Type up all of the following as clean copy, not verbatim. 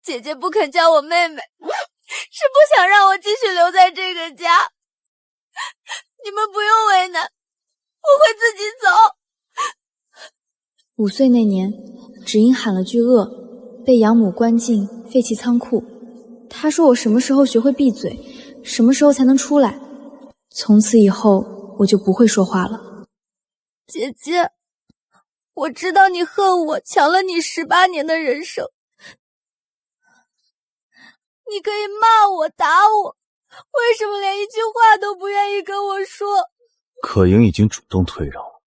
姐姐不肯叫我妹妹，是不想让我继续留在这个家。你们不用为难，我会自己走。5岁那年，只因喊了句饿，被养母关进废弃仓库。他说我什么时候学会闭嘴，什么时候才能出来。从此以后，我就不会说话了。姐姐，我知道你恨我抢了你18年的人生，你可以骂我打我，为什么连一句话都不愿意跟我说？可盈已经主动退让了，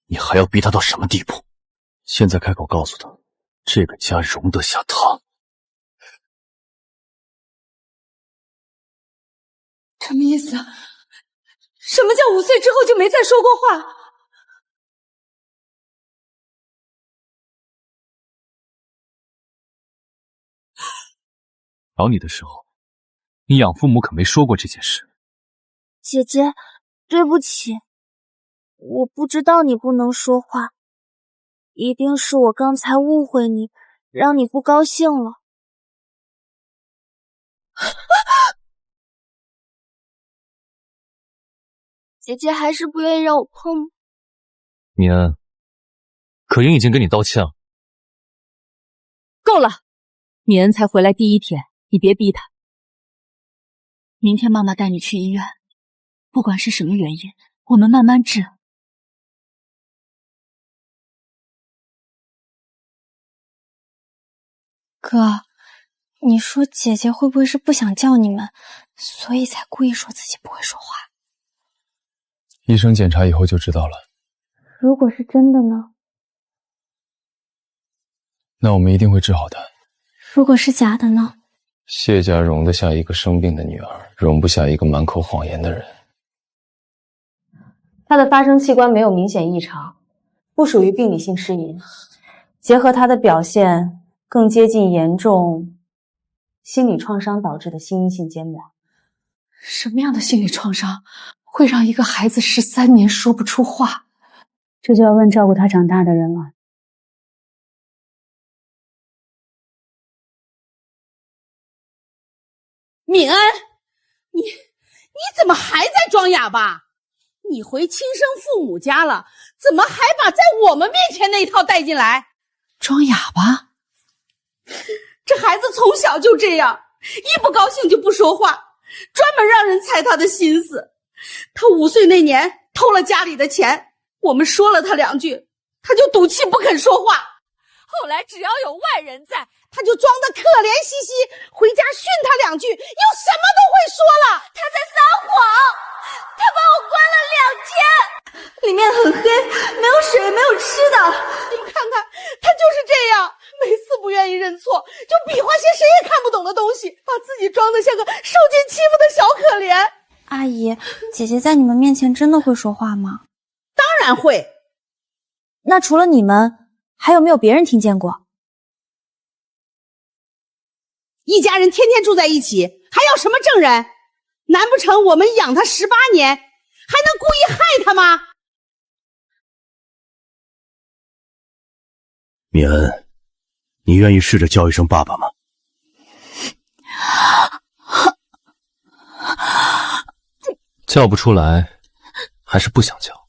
你还要逼他到什么地步？现在开口告诉他，这个家容得下他。什么意思？什么叫5岁之后就没再说过话？找你的时候，你养父母可没说过这件事。姐姐，对不起，我不知道你不能说话，一定是我刚才误会你，让你不高兴了。姐姐还是不愿意让我碰。米恩，可盈已经跟你道歉了。够了，米恩才回来第1天，你别逼他。明天妈妈带你去医院，不管是什么原因，我们慢慢治。哥，你说姐姐会不会是不想叫你们，所以才故意说自己不会说话？医生检查以后就知道了。如果是真的呢？那我们一定会治好的。如果是假的呢？谢家容得下一个生病的女儿，容不下一个满口谎言的人。他的发声器官没有明显异常，不属于病理性失银，结合他的表现，更接近严重心理创伤导致的心因性缄膜。什么样的心理创伤会让一个孩子13年说不出话？这就要问照顾他长大的人了。敏恩，你怎么还在装哑巴？你回亲生父母家了，怎么还把在我们面前那一套带进来？装哑巴？这孩子从小就这样，一不高兴就不说话，专门让人猜他的心思。他5岁那年偷了家里的钱，我们说了他2句，他就赌气不肯说话。后来只要有外人在，他就装得可怜兮兮，回家训他2句，又什么都会说了。他在撒谎，他把我关了2天，里面很黑，没有水，没有吃的。你们看看，他就是这样，每次不愿意认错，就比划些谁也看不懂的东西，把自己装得像个受尽欺负的小可怜。阿姨，姐姐在你们面前真的会说话吗？当然会。那除了你们，还有没有别人听见过？一家人天天住在一起，还要什么证人？难不成我们养他18年，还能故意害他吗？米恩，你愿意试着叫一声爸爸吗？叫不出来，还是不想叫？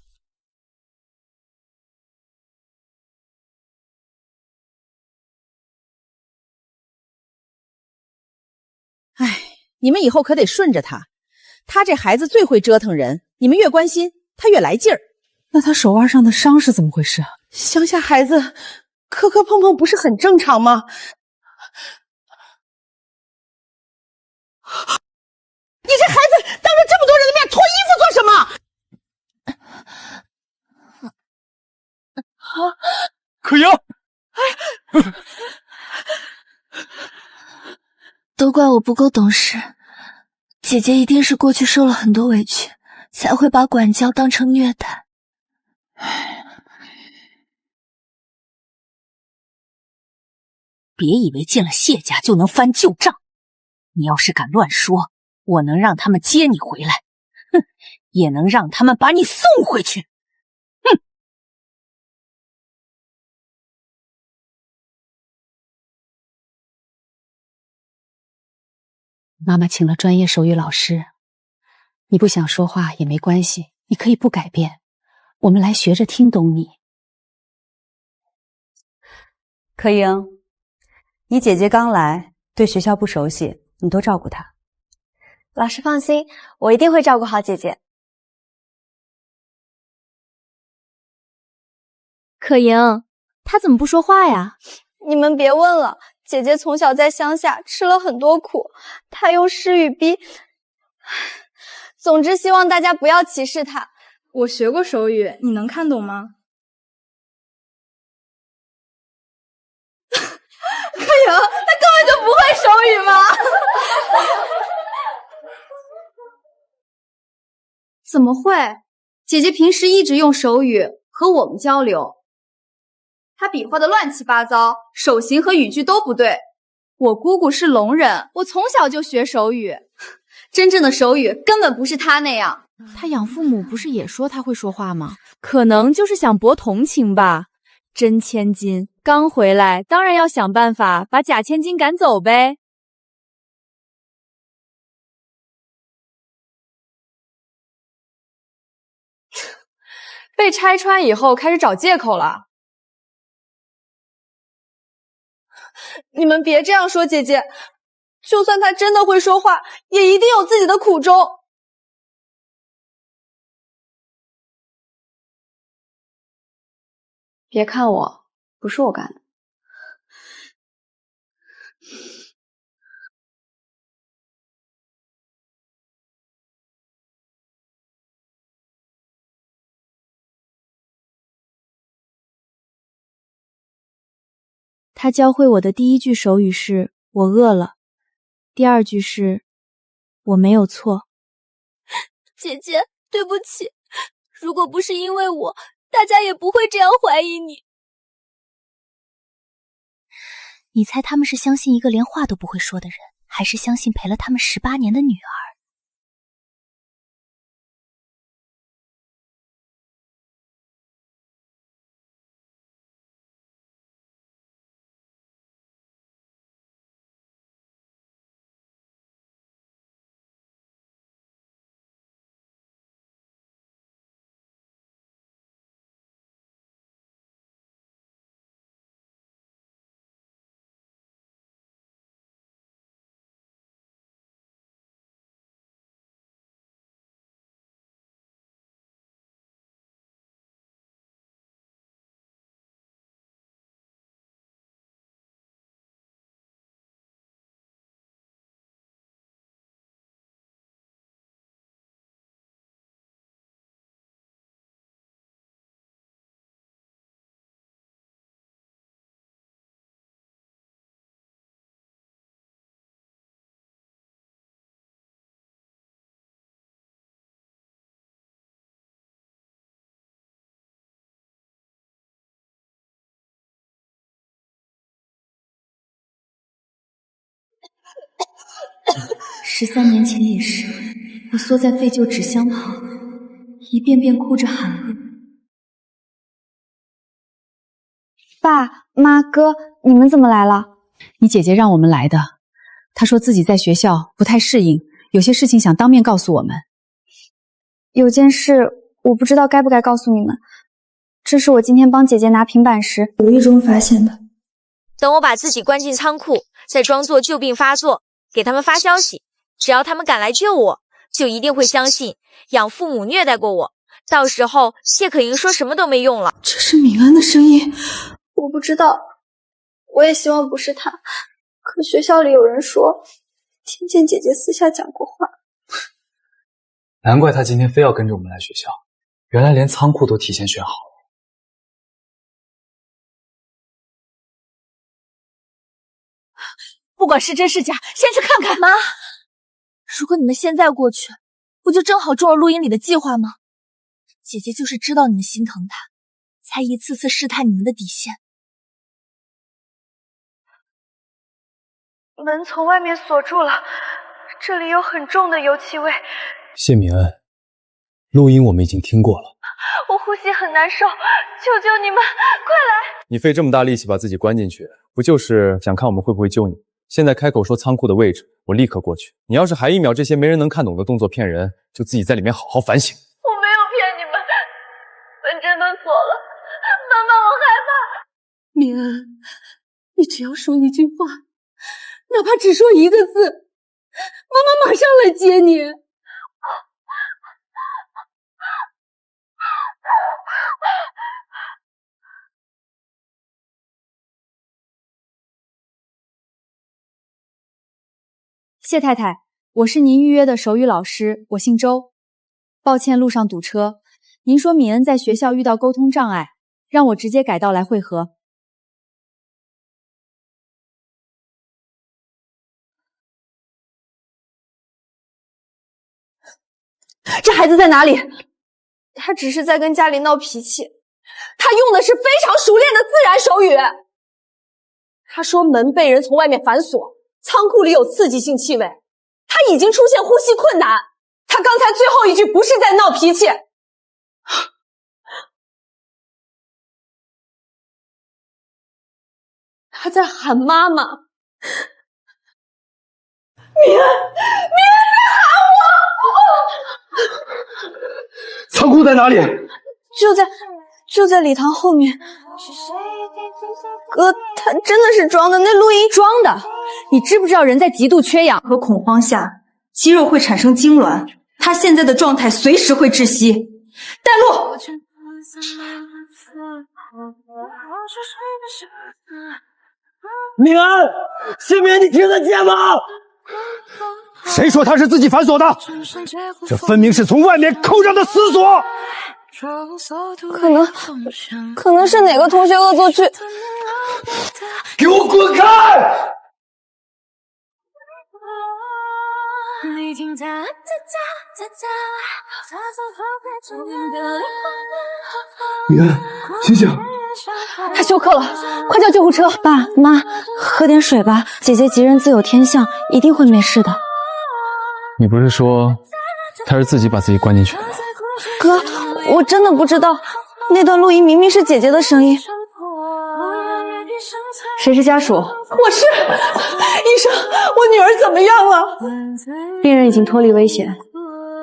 唉，你们以后可得顺着他，他这孩子最会折腾人，你们越关心，他越来劲儿。那他手腕上的伤是怎么回事？乡下孩子磕磕碰碰不是很正常吗？你这孩子当着这么多人的面脱衣服做什么？可盈，都怪我不够懂事，姐姐一定是过去受了很多委屈，才会把管教当成虐待。别以为进了谢家就能翻旧账，你要是敢乱说，我能让他们接你回来，哼，也能让他们把你送回去。妈妈请了专业手语老师，你不想说话也没关系，你可以不改变，我们来学着听懂你。柯英，你姐姐刚来，对学校不熟悉，你多照顾她。老师放心，我一定会照顾好姐姐。可盈，她怎么不说话呀？你们别问了，姐姐从小在乡下吃了很多苦，她用诗语逼……总之，希望大家不要歧视她。我学过手语，你能看懂吗？可盈，她根本就不会手语吗？怎么会？姐姐平时一直用手语和我们交流，她比划的乱七八糟，手型和语句都不对。我姑姑是聋人，我从小就学手语，真正的手语根本不是她那样。她养父母不是也说她会说话吗？可能就是想博同情吧。真千金刚回来，当然要想办法把假千金赶走呗。被拆穿以后开始找借口了。你们别这样说姐姐，就算她真的会说话，也一定有自己的苦衷。别看我，不是我干的。他教会我的第一句手语是“我饿了”，第二句是“我没有错”。姐姐，对不起，如果不是因为我，大家也不会这样怀疑你。你猜他们是相信一个连话都不会说的人，还是相信陪了他们18年的女儿？13年前也是，我缩在废旧纸箱旁，一遍遍哭着喊饿。爸妈哥，你们怎么来了？你姐姐让我们来的，她说自己在学校不太适应，有些事情想当面告诉我们。有件事我不知道该不该告诉你们，这是我今天帮姐姐拿平板时无意中发现的。等我把自己关进仓库，再装作旧病发作，给他们发消息，只要他们敢来救我，就一定会相信养父母虐待过我，到时候谢可盈说什么都没用了。这是敏恩的声音，我不知道，我也希望不是他，可学校里有人说听见姐姐私下讲过话。难怪他今天非要跟着我们来学校，原来连仓库都提前选好了。不管是真是假，先去看看。妈，如果你们现在过去，不就正好中了录音里的计划吗？姐姐就是知道你们心疼她，才一次次试探你们的底线。门从外面锁住了，这里有很重的油漆味。谢敏恩，录音我们已经听过了。我呼吸很难受，求求你们，快来！你费这么大力气把自己关进去，不就是想看我们会不会救你？现在开口说仓库的位置，我立刻过去。你要是还1秒这些没人能看懂的动作骗人，就自己在里面好好反省。我没有骗你们，门真的锁了，妈妈，我害怕。明恩，你只要说一句话，哪怕只说一个字，妈妈马上来接你。谢太太，我是您预约的手语老师，我姓周。抱歉路上堵车，您说敏恩在学校遇到沟通障碍，让我直接改道来会合。这孩子在哪里？他只是在跟家里闹脾气，他用的是非常熟练的自然手语。他说门被人从外面反锁，仓库里有刺激性气味，他已经出现呼吸困难。他刚才最后一句不是在闹脾气，他在喊妈妈。明恩在喊我！仓库在哪里？就在礼堂后面。哥，他真的是装的，那录音装的。你知不知道人在极度缺氧和恐慌下，肌肉会产生痉挛，他现在的状态随时会窒息。带路。明安，新民，你听得见吗？谁说他是自己反锁的？这分明是从外面扣上的死锁。可能是哪个同学恶作剧。给我滚开！明安，醒醒！他休克了，快叫救护车！爸妈，喝点水吧，姐姐吉人自有天相，一定会没事的。你不是说他是自己把自己关进去的吗？哥，我真的不知道，那段录音明明是姐姐的声音。谁是家属？我是医生，我女儿怎么样了？病人已经脱离危险，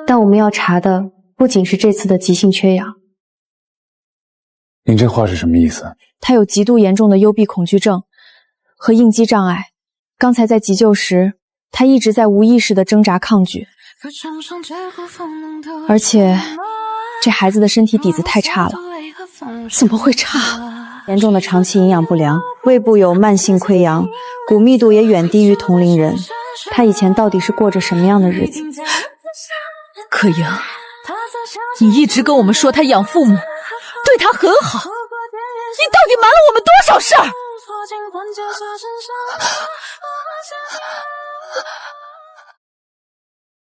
但我们要查的不仅是这次的急性缺氧。您这话是什么意思？他有极度严重的幽闭恐惧症和应激障碍。刚才在急救时，他一直在无意识地挣扎抗拒，而且这孩子的身体底子太差了。怎么会差？严重的长期营养不良，胃部有慢性溃疡，骨密度也远低于同龄人。他以前到底是过着什么样的日子？可盈，你一直跟我们说他养父母，对他很好，你到底瞒了我们多少事儿？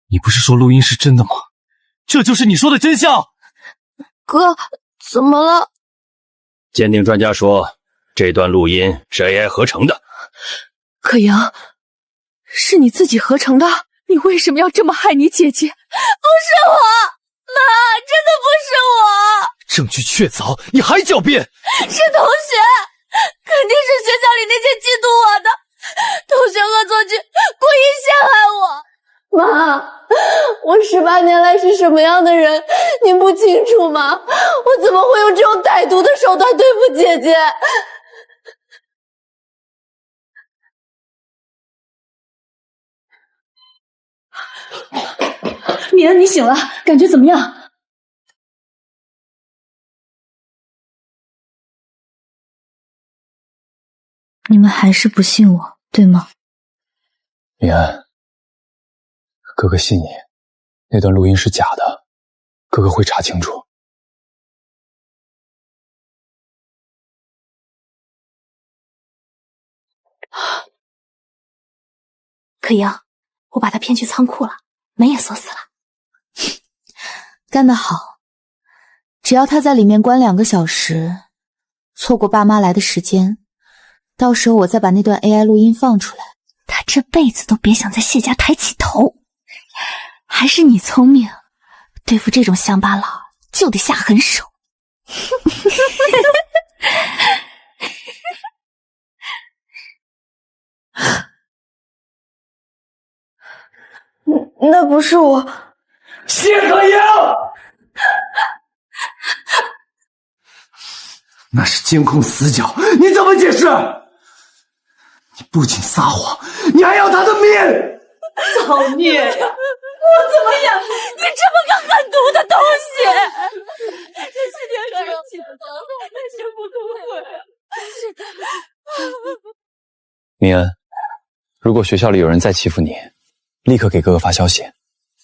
你不是说录音是真的吗？这就是你说的真相。哥，怎么了？鉴定专家说，这段录音是 AI 合成的。可盈，是你自己合成的？你为什么要这么害你姐姐？不是我，妈，真的不是我。证据确凿，你还狡辩？是同学，肯定是学校里那些嫉妒我的同学恶作剧，故意陷害我。妈，我18年来是什么样的人，您不清楚吗？我怎么会用这种歹毒的手段对付姐姐？米恩，你醒了，感觉怎么样？你们还是不信我，对吗？米安，哥哥信你，那段录音是假的，哥哥会查清楚。可盈，我把他骗去仓库了，门也锁死了。干得好，只要他在里面关2个小时，错过爸妈来的时间，到时候我再把那段 AI 录音放出来，他这辈子都别想在谢家抬起头。还是你聪明，对付这种乡巴佬就得下狠手。那不是我。谢可盈，那是监控死角，你怎么解释？你不仅撒谎，你还要他的命！造孽呀！我怎么养你这么个狠毒的东西？这是天可人起的责，我真不后悔。明恩，如果学校里有人再欺负你，立刻给哥哥发消息，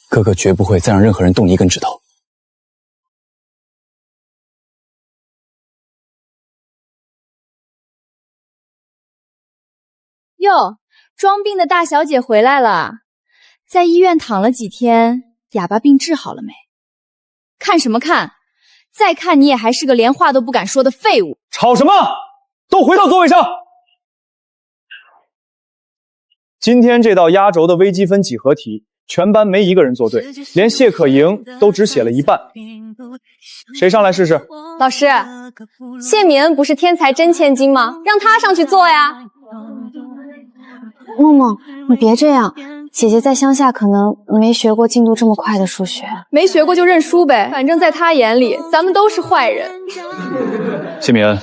哥哥绝不会再让任何人动你一根指头。哟，装病的大小姐回来了，在医院躺了几天，哑巴病治好了没？看什么看？再看你也还是个连话都不敢说的废物。吵什么？都回到座位上。今天这道压轴的微积分几何题，全班没一个人做对，连谢可盈都只写了一半。谁上来试试？老师，谢敏恩不是天才真千金吗？让她上去做呀。梦梦，你别这样，姐姐在乡下可能没学过进度这么快的数学。没学过就认输呗，反正在她眼里，咱们都是坏人。谢敏恩，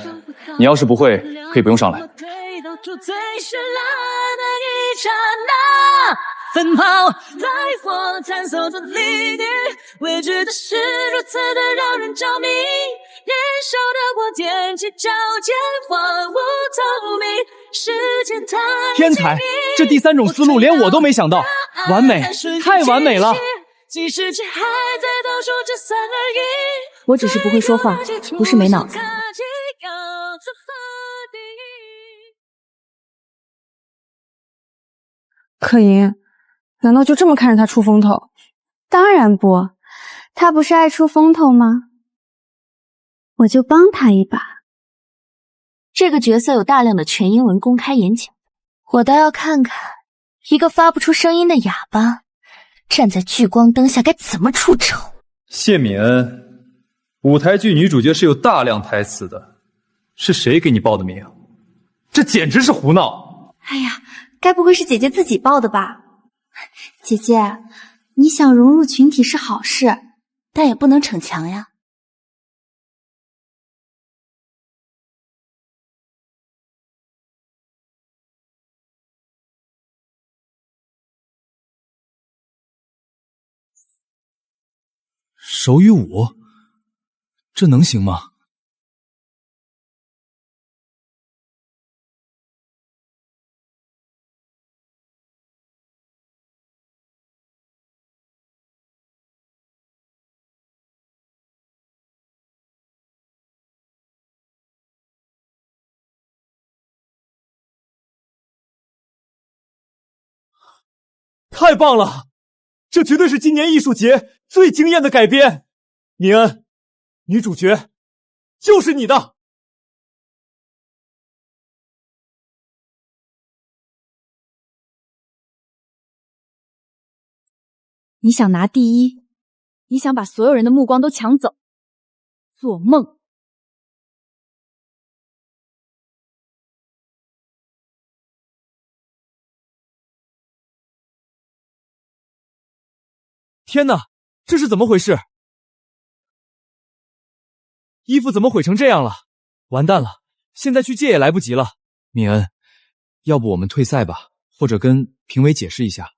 你要是不会，可以不用上来。奔跑在火探索的领域，未知的事如此的让人着迷，年少的我踮起脚尖，荒芜透明，时间太天才，这第三种思路连我都没想到，完美，太完美了。即使还在倒数这3、2、1，我只是不会说话，不是没脑子。可盈，难道就这么看着他出风头？当然不，他不是爱出风头吗？我就帮他一把。这个角色有大量的全英文公开演讲，我倒要看看一个发不出声音的哑巴站在聚光灯下该怎么出丑。谢敏恩，舞台剧女主角是有大量台词的，是谁给你报的名？这简直是胡闹！哎呀，该不会是姐姐自己报的吧？姐姐，你想融入群体是好事，但也不能逞强呀。手语舞，这能行吗？太棒了！这绝对是今年艺术节最惊艳的改编。敏恩，女主角就是你的。你想拿第一，你想把所有人的目光都抢走，做梦！天哪，这是怎么回事？衣服怎么毁成这样了？完蛋了，现在去借也来不及了。敏恩，要不我们退赛吧，或者跟评委解释一下。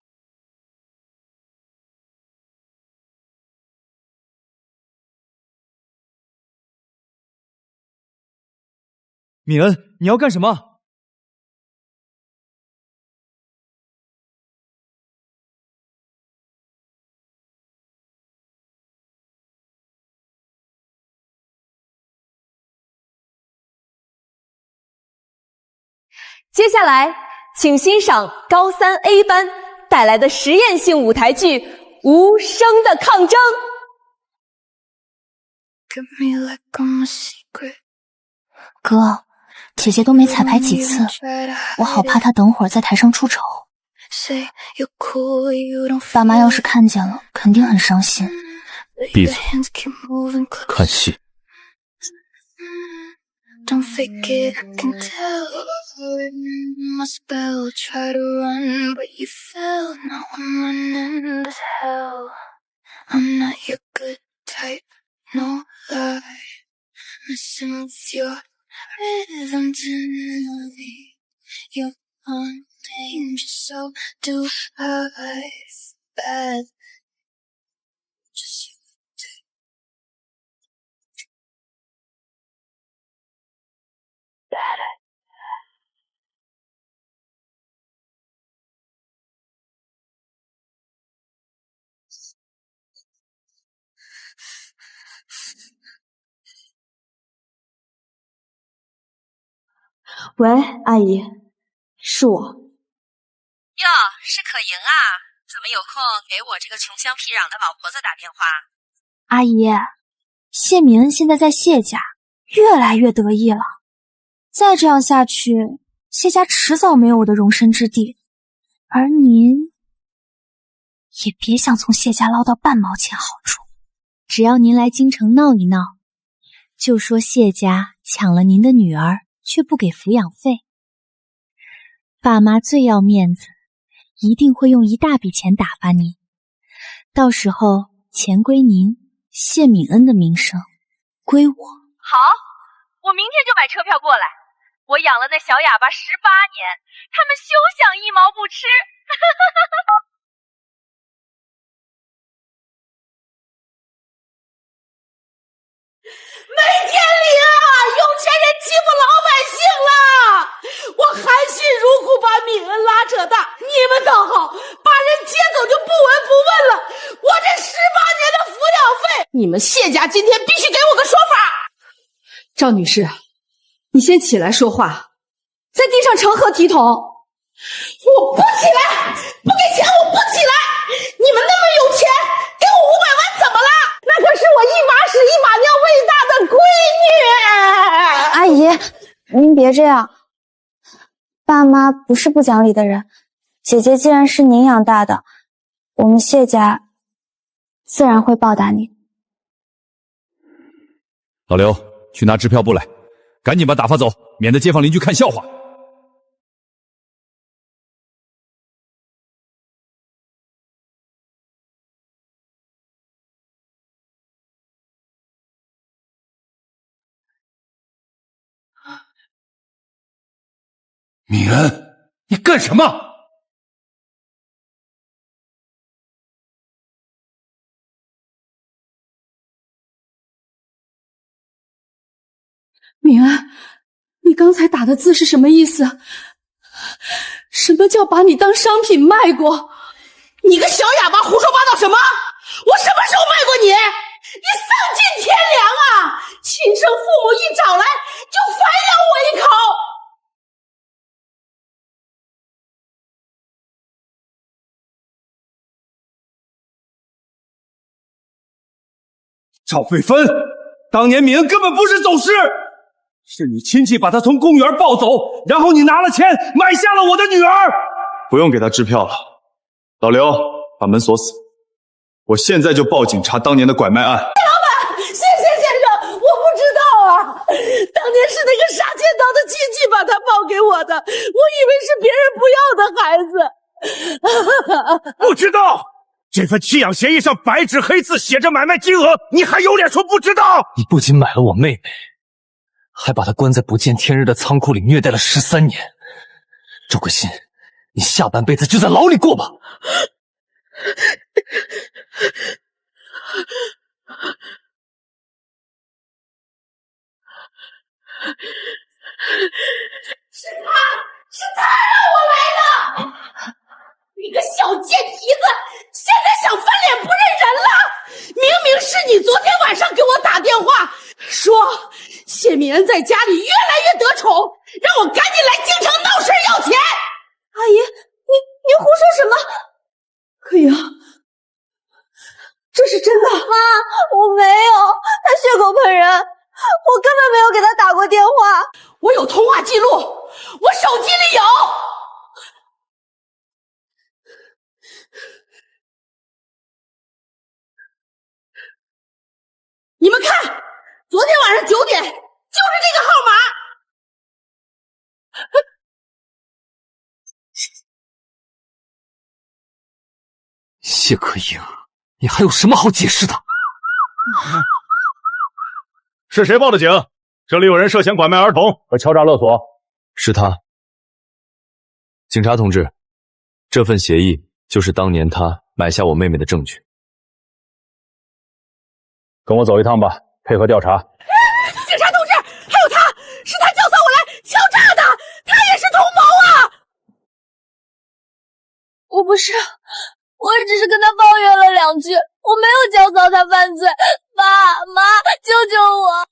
敏恩，你要干什么？接下来，请欣赏高3 A 班带来的实验性舞台剧《无声的抗争》。哥，姐姐都没彩排几次，我好怕她等会儿在台上出丑。爸妈要是看见了，肯定很伤心。闭嘴，看戏。Don't fake it, I can tell. My spell, try to run, but you fell. Now I'm running to hell. I'm not your good type, no lie. Messing with your rhythm tonight. You're on danger, so do I. Bad. Just you. Bad. 喂，阿姨，是我。哟，是可盈啊，怎么有空给我这个穷乡僻壤的老婆子打电话？阿姨，谢敏恩现在在谢家，越来越得意了。再这样下去，谢家迟早没有我的容身之地，而您也别想从谢家捞到半毛钱好处。只要您来京城闹一闹，就说谢家抢了您的女儿，却不给抚养费。爸妈最要面子，一定会用一大笔钱打发您，到时候钱归您，谢敏恩的名声归我。好，我明天就买车票过来。我养了那小哑巴18年，他们休想一毛不吃。没天理啊！有钱人欺负老百姓了！我含辛茹苦把敏恩拉扯大，你们倒好，把人接走就不闻不问了。我这18年的抚养费，你们谢家今天必须给我个说法。赵女士，你先起来说话，在地上成何体统？我不起来，不给钱我不起来。你们那么有钱，给我500万怎么了？那可是我一把屎一把尿喂大的闺女。阿姨，您别这样，爸妈不是不讲理的人，姐姐既然是您养大的，我们谢家自然会报答您。老刘，去拿支票簿来，赶紧把打发走，免得街坊邻居看笑话。敏恩，你干什么？敏恩，你刚才打的字是什么意思？什么叫把你当商品卖过？你个小哑巴，胡说八道什么？我什么时候卖过你？你丧尽天良啊！亲生父母一找来就反咬我一口。赵慧芬，当年敏恩根本不是走失，是你亲戚把她从公园抱走，然后你拿了钱买下了我的女儿。不用给他支票了，老刘，把门锁死。我现在就报警查当年的拐卖案。老板，谢先生，我不知道啊，当年是那个杀千刀的亲戚把他报给我的，我以为是别人不要的孩子。不知道。这份弃养协议上白纸黑字写着买卖金额，你还有脸说不知道？你不仅买了我妹妹，还把她关在不见天日的仓库里虐待了13年。周桂新，你下半辈子就在牢里过吧。是他让我来的！你个小贱蹄子，现在想翻脸不认人了！明明是你昨天晚上给我打电话，说谢敏恩在家里越来越得宠，让我赶紧来京城闹事要钱。阿姨，你胡说什么？可盈，这是真的？妈，我没有，他血口喷人，我根本没有给他打过电话。我有通话记录，我手机里有。你们看，昨天晚上9点，就是这个号码。谢可盈，你还有什么好解释的？是谁报的警？这里有人涉嫌拐卖儿童和敲诈勒索。是他。警察同志，这份协议就是当年他买下我妹妹的证据。跟我走一趟吧，配合调查。警察同志，还有他，是他教唆我来敲诈的，他也是同谋啊！我不是，我只是跟他抱怨了2句，我没有教唆他犯罪。爸妈，救救我！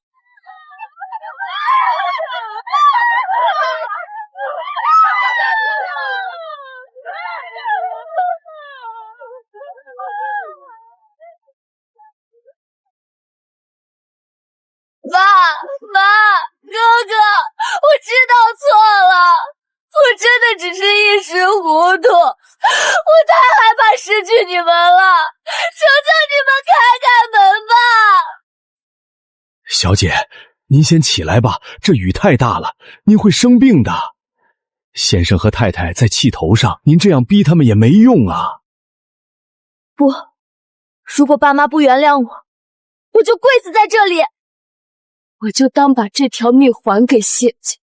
爸妈，哥哥，我知道错了，我真的只是一时糊涂，我太害怕失去你们了，求求你们开开门吧！小姐，您先起来吧，这雨太大了，您会生病的。先生和太太在气头上，您这样逼他们也没用啊。不，如果爸妈不原谅我，我就跪死在这里。我就当把这条命还给谢姐。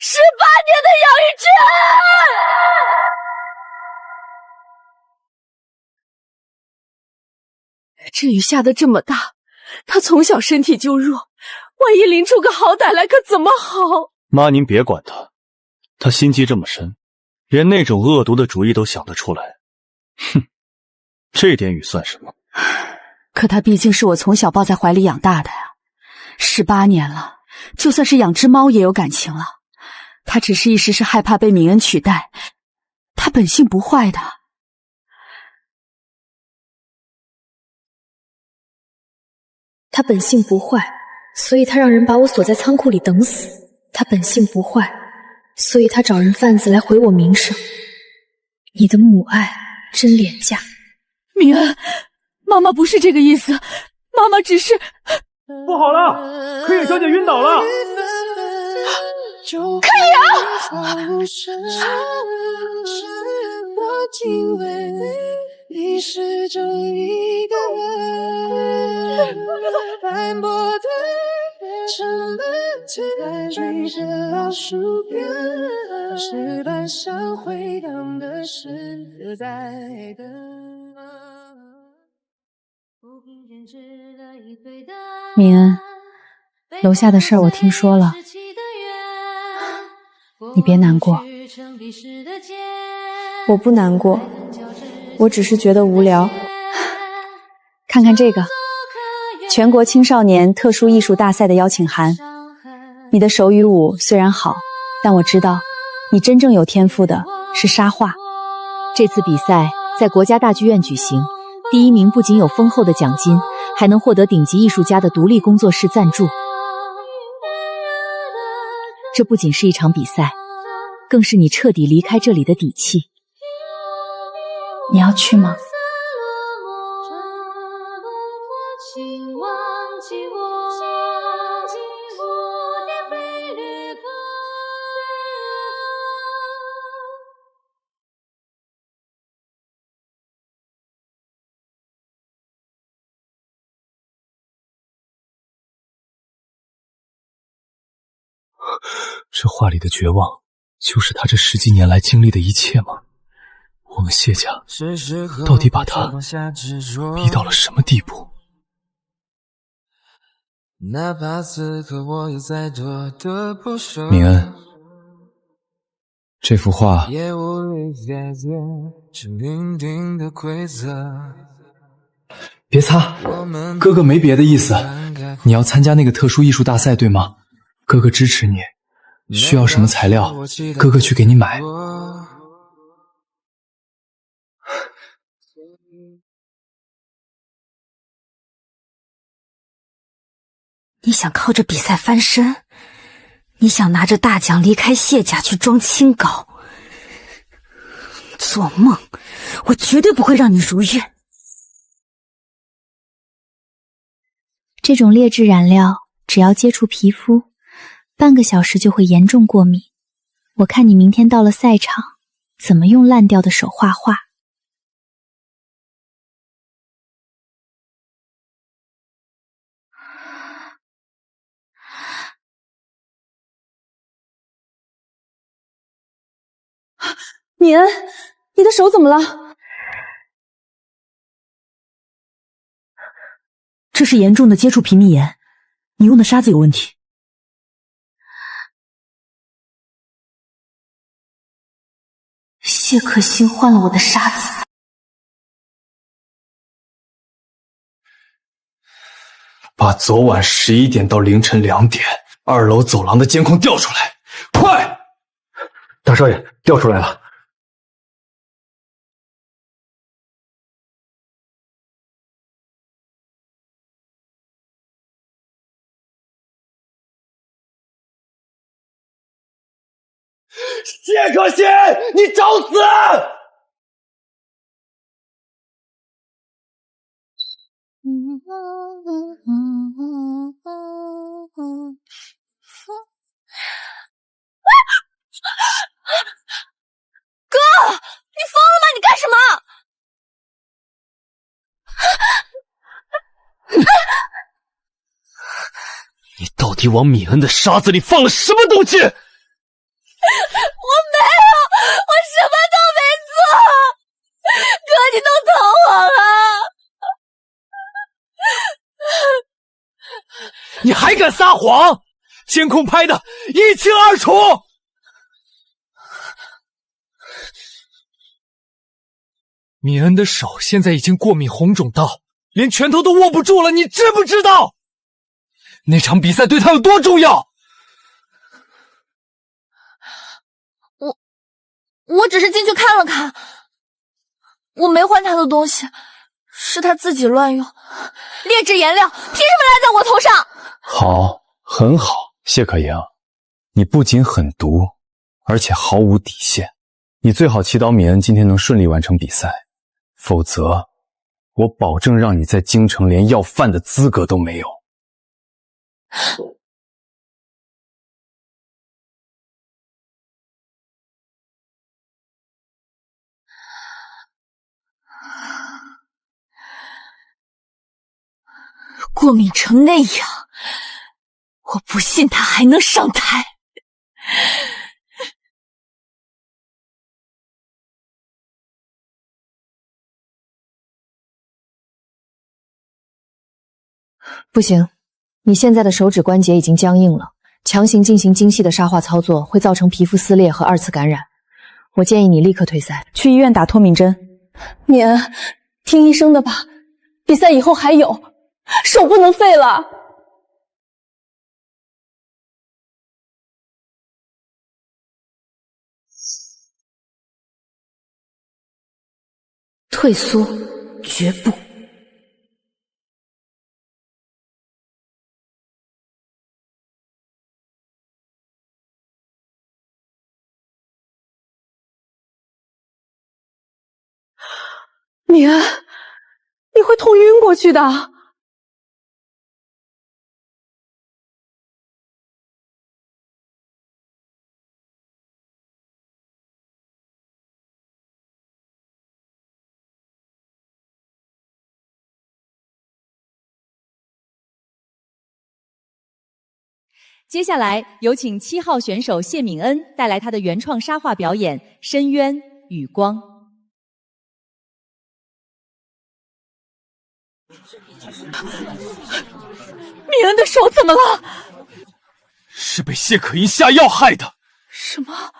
18年的养育之恩，这雨下得这么大，他从小身体就弱，万一淋出个好歹来，可怎么好？妈，您别管他，他心机这么深，连那种恶毒的主意都想得出来。哼，这点雨算什么？可他毕竟是我从小抱在怀里养大的呀，18年了，就算是养只猫也有感情了。他只是一时害怕被敏恩取代，他本性不坏的。他本性不坏，所以他让人把我锁在仓库里等死。他本性不坏，所以他找人贩子来毁我名声。你的母爱真廉价。敏恩，妈妈不是这个意思，妈妈只是……不好了，柯野小姐晕倒了！柯野！你是这一个人，斑驳的成了在追着老鼠变，石板上回荡的是在等。敏恩，楼下的事儿我听说了，你别难过。我不难过，我只是觉得无聊。看看这个，全国青少年特殊艺术大赛的邀请函。你的手语舞虽然好，但我知道你真正有天赋的是沙画。这次比赛在国家大剧院举行，第1名不仅有丰厚的奖金，还能获得顶级艺术家的独立工作室赞助。这不仅是一场比赛，更是你彻底离开这里的底气。你要去吗？这话里的绝望，就是他这10几年来经历的一切吗？我们谢家到底把他逼到了什么地步？敏恩，这幅画别擦，哥哥没别的意思。你要参加那个特殊艺术大赛对吗？哥哥支持你，需要什么材料，哥哥去给你买。你想靠着比赛翻身？你想拿着大奖离开谢家去装清高？做梦！我绝对不会让你如愿。这种劣质染料只要接触皮肤，半个小时就会严重过敏。我看你明天到了赛场，怎么用烂掉的手画画。米恩，你的手怎么了？这是严重的接触皮密炎，你用的沙子有问题。谢可欣换了我的沙子。把昨晚11点到凌晨2点2楼走廊的监控调出来，快！大少爷，调出来了。谢可欣，你找死！哥，你疯了吗？你干什么？你到底往米恩的沙子里放了什么东西？我没有，我什么都没做。哥，你都疼我了。你还敢撒谎？监控拍的一清二楚。米恩的手现在已经过敏红肿到连拳头都握不住了，你知不知道？那场比赛对他有多重要？我只是进去看了看，我没换他的东西，是他自己乱用劣质颜料，凭什么赖在我头上？好，很好，谢可盈，你不仅狠毒，而且毫无底线。你最好祈祷米恩今天能顺利完成比赛，否则我保证让你在京城连要饭的资格都没有。过敏成那样，我不信他还能上台。不行，你现在的手指关节已经僵硬了，强行进行精细的沙画操作会造成皮肤撕裂和2次感染。我建议你立刻退赛，去医院打脱敏针。米恩，听医生的吧，比赛以后还有，手不能废了。退缩，绝不。米恩，你会痛晕过去的。接下来有请7号选手谢敏恩带来她的原创沙画表演《深渊与光》。米恩的手怎么了？是被谢可寅下药害的。什么？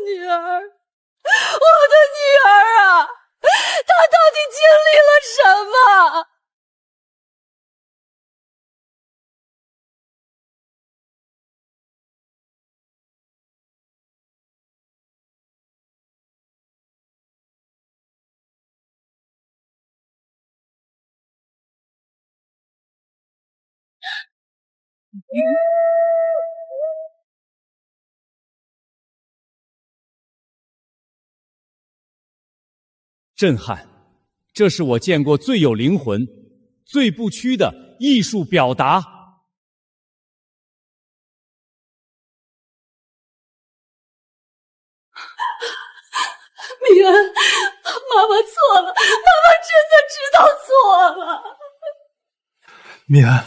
女儿，我的女儿啊，她到底经历了什么？震撼，这是我见过最有灵魂、最不屈的艺术表达。明恩，妈妈错了，妈妈真的知道错了。敏恩，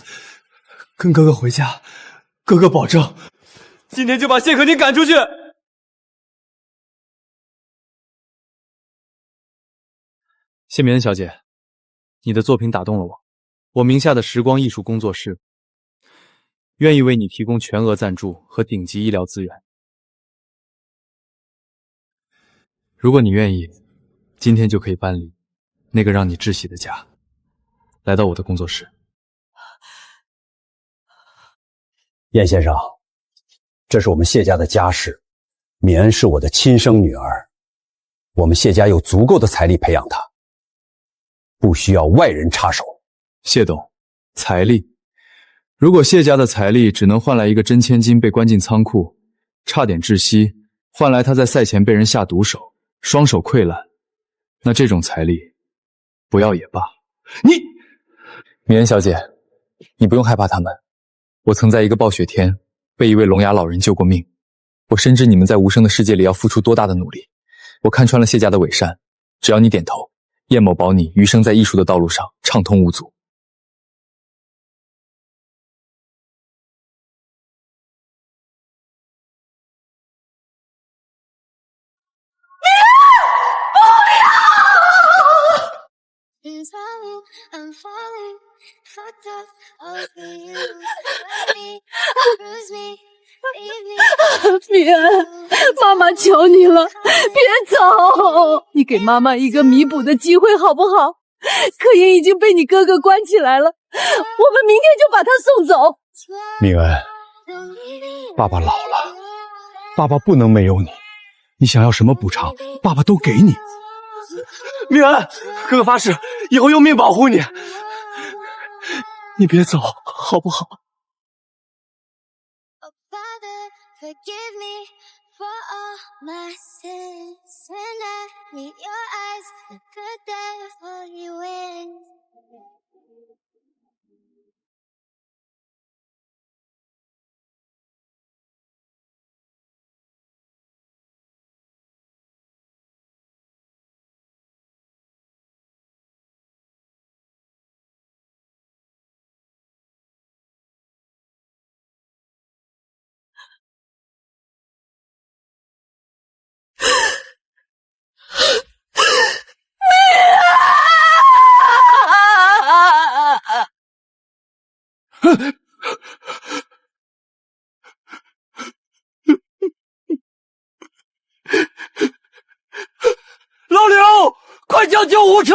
跟哥哥回家，哥哥保证，今天就把谢可宁赶出去。谢敏恩小姐，你的作品打动了我，我名下的时光艺术工作室愿意为你提供全额赞助和顶级医疗资源。如果你愿意，今天就可以搬离那个让你窒息的家，来到我的工作室。燕先生，这是我们谢家的家事，敏恩是我的亲生女儿，我们谢家有足够的财力培养她，不需要外人插手。谢董，财力？如果谢家的财力只能换来一个真千金被关进仓库，差点窒息，换来他在赛前被人下毒手，双手溃烂，那这种财力不要也罢。敏恩小姐，你不用害怕他们。我曾在一个暴雪天被一位聋哑老人救过命，我深知你们在无声的世界里要付出多大的努力。我看穿了谢家的伪善，只要你点头，叶某保你余生在艺术的道路上畅通无阻。敏恩，妈妈求你了，别走！你给妈妈一个弥补的机会好不好？可言已经被你哥哥关起来了，我们明天就把他送走。敏恩，爸爸老了，爸爸不能没有你，你想要什么补偿，爸爸都给你。敏恩，哥哥发誓以后用命保护你，你别走好不好？Forgive me for all my sins. When I meet your eyes, the good devil he wins. 老刘，快叫救护车！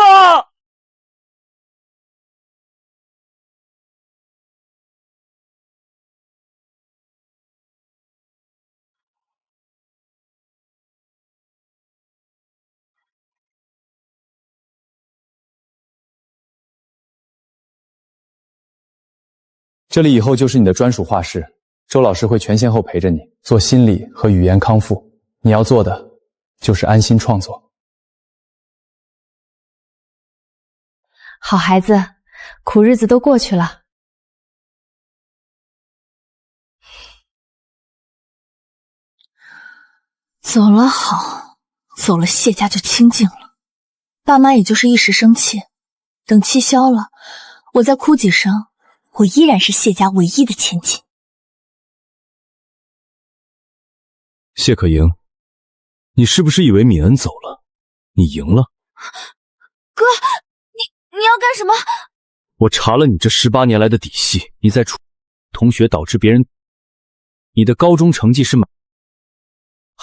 这里以后就是你的专属画室，周老师会全天候陪着你做心理和语言康复，你要做的就是安心创作。好孩子，苦日子都过去了。走了好，走了谢家就清静了。爸妈也就是一时生气，等气消了，我再哭几声，我依然是谢家唯一的千金。谢可盈，你是不是以为敏恩走了，你赢了？哥，你要干什么？我查了你这18年来的底细，你在同学导致别人，你的高中成绩是满，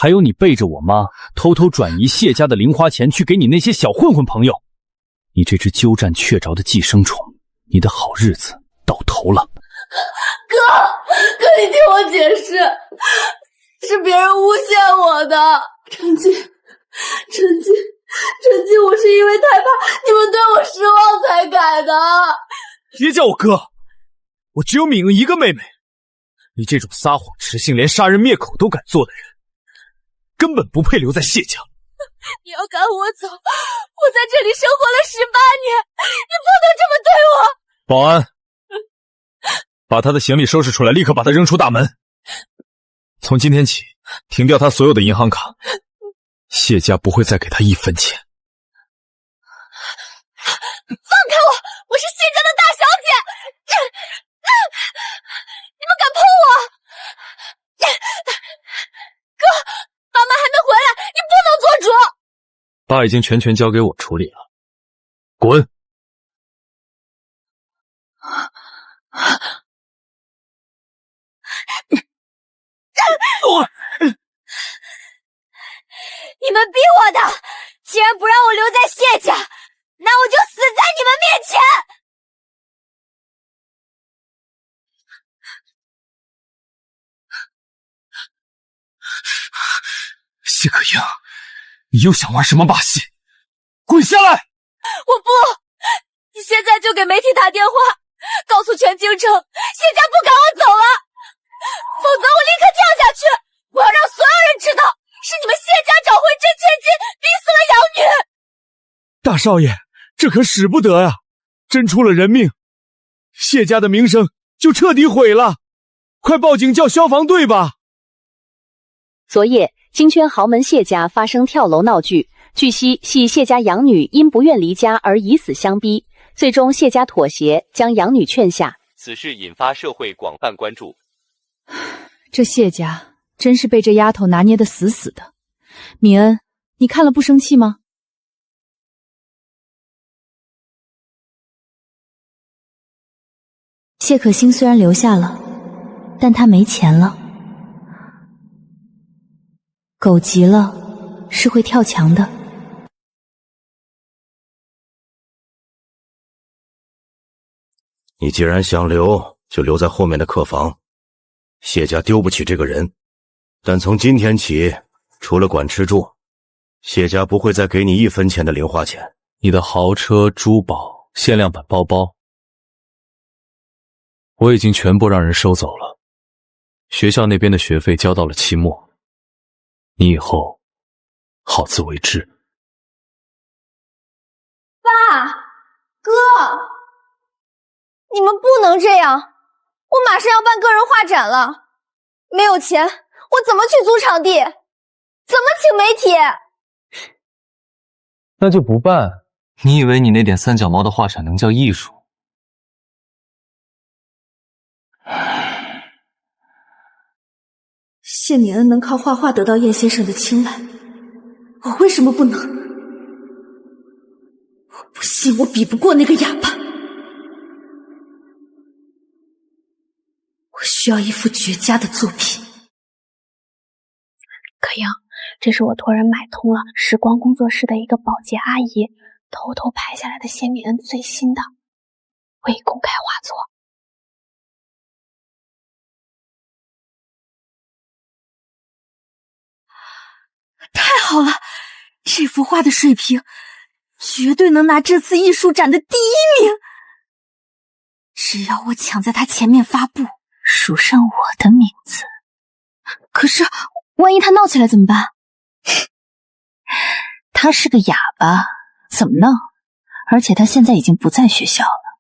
还有你背着我妈偷偷转移谢家的零花钱去给你那些小混混朋友，你这只鸠占鹊巢的寄生虫，你的好日子到头了。哥，你听我解释，是别人诬陷我的。陈静，我是因为太怕你们对我失望才改的。别叫我哥，我只有敏恩一个妹妹。你这种撒谎持信连杀人灭口都敢做的人，根本不配留在谢家。你要赶我走，我在这里生活了18年，你不能这么对我。保安，把他的行李收拾出来，立刻把他扔出大门。从今天起，停掉他所有的银行卡，谢家不会再给他1分钱。放开我！我是谢家的大小姐，你们敢碰我？哥，爸妈还没回来，你不能做主。爸已经全权交给我处理了，滚！你们逼我的！既然不让我留在谢家，那我就死在你们面前！谢可盈，你又想玩什么把戏？滚下来！我不！你现在就给媒体打电话，告诉全京城，谢家不赶我走了，否则我立刻跳下去！我要让所有人知道，是你们谢家找回真千金，逼死了养女！大少爷，这可使不得呀！真出了人命，谢家的名声就彻底毁了。快报警叫消防队吧！昨夜，京圈豪门谢家发生跳楼闹剧，据悉系谢家养女因不愿离家而以死相逼，最终谢家妥协，将养女劝下。此事引发社会广泛关注。这谢家真是被这丫头拿捏得死死的。敏恩，你看了不生气吗？谢可欣虽然留下了，但她没钱了。狗急了是会跳墙的。你既然想留，就留在后面的客房。谢家丢不起这个人，但从今天起，除了管吃住，谢家不会再给你1分钱的零花钱。你的豪车、珠宝、限量版包包，我已经全部让人收走了。学校那边的学费交到了期末，你以后好自为之。爸，哥，你们不能这样！我马上要办个人画展了，没有钱，我怎么去租场地？怎么请媒体？那就不办。你以为你那点3脚猫的画展能叫艺术？谢敏恩能靠画画得到叶先生的青睐，我为什么不能？我不信我比不过那个哑巴。我需要一幅绝佳的作品。可盈，这是我托人买通了时光工作室的一个保洁阿姨，偷偷拍下来的谢敏恩最新的未公开画作。太好了，这幅画的水平绝对能拿这次艺术展的第1名。只要我抢在他前面发布，署上我的名字。可是万一他闹起来怎么办？他是个哑巴，怎么闹？而且他现在已经不在学校了。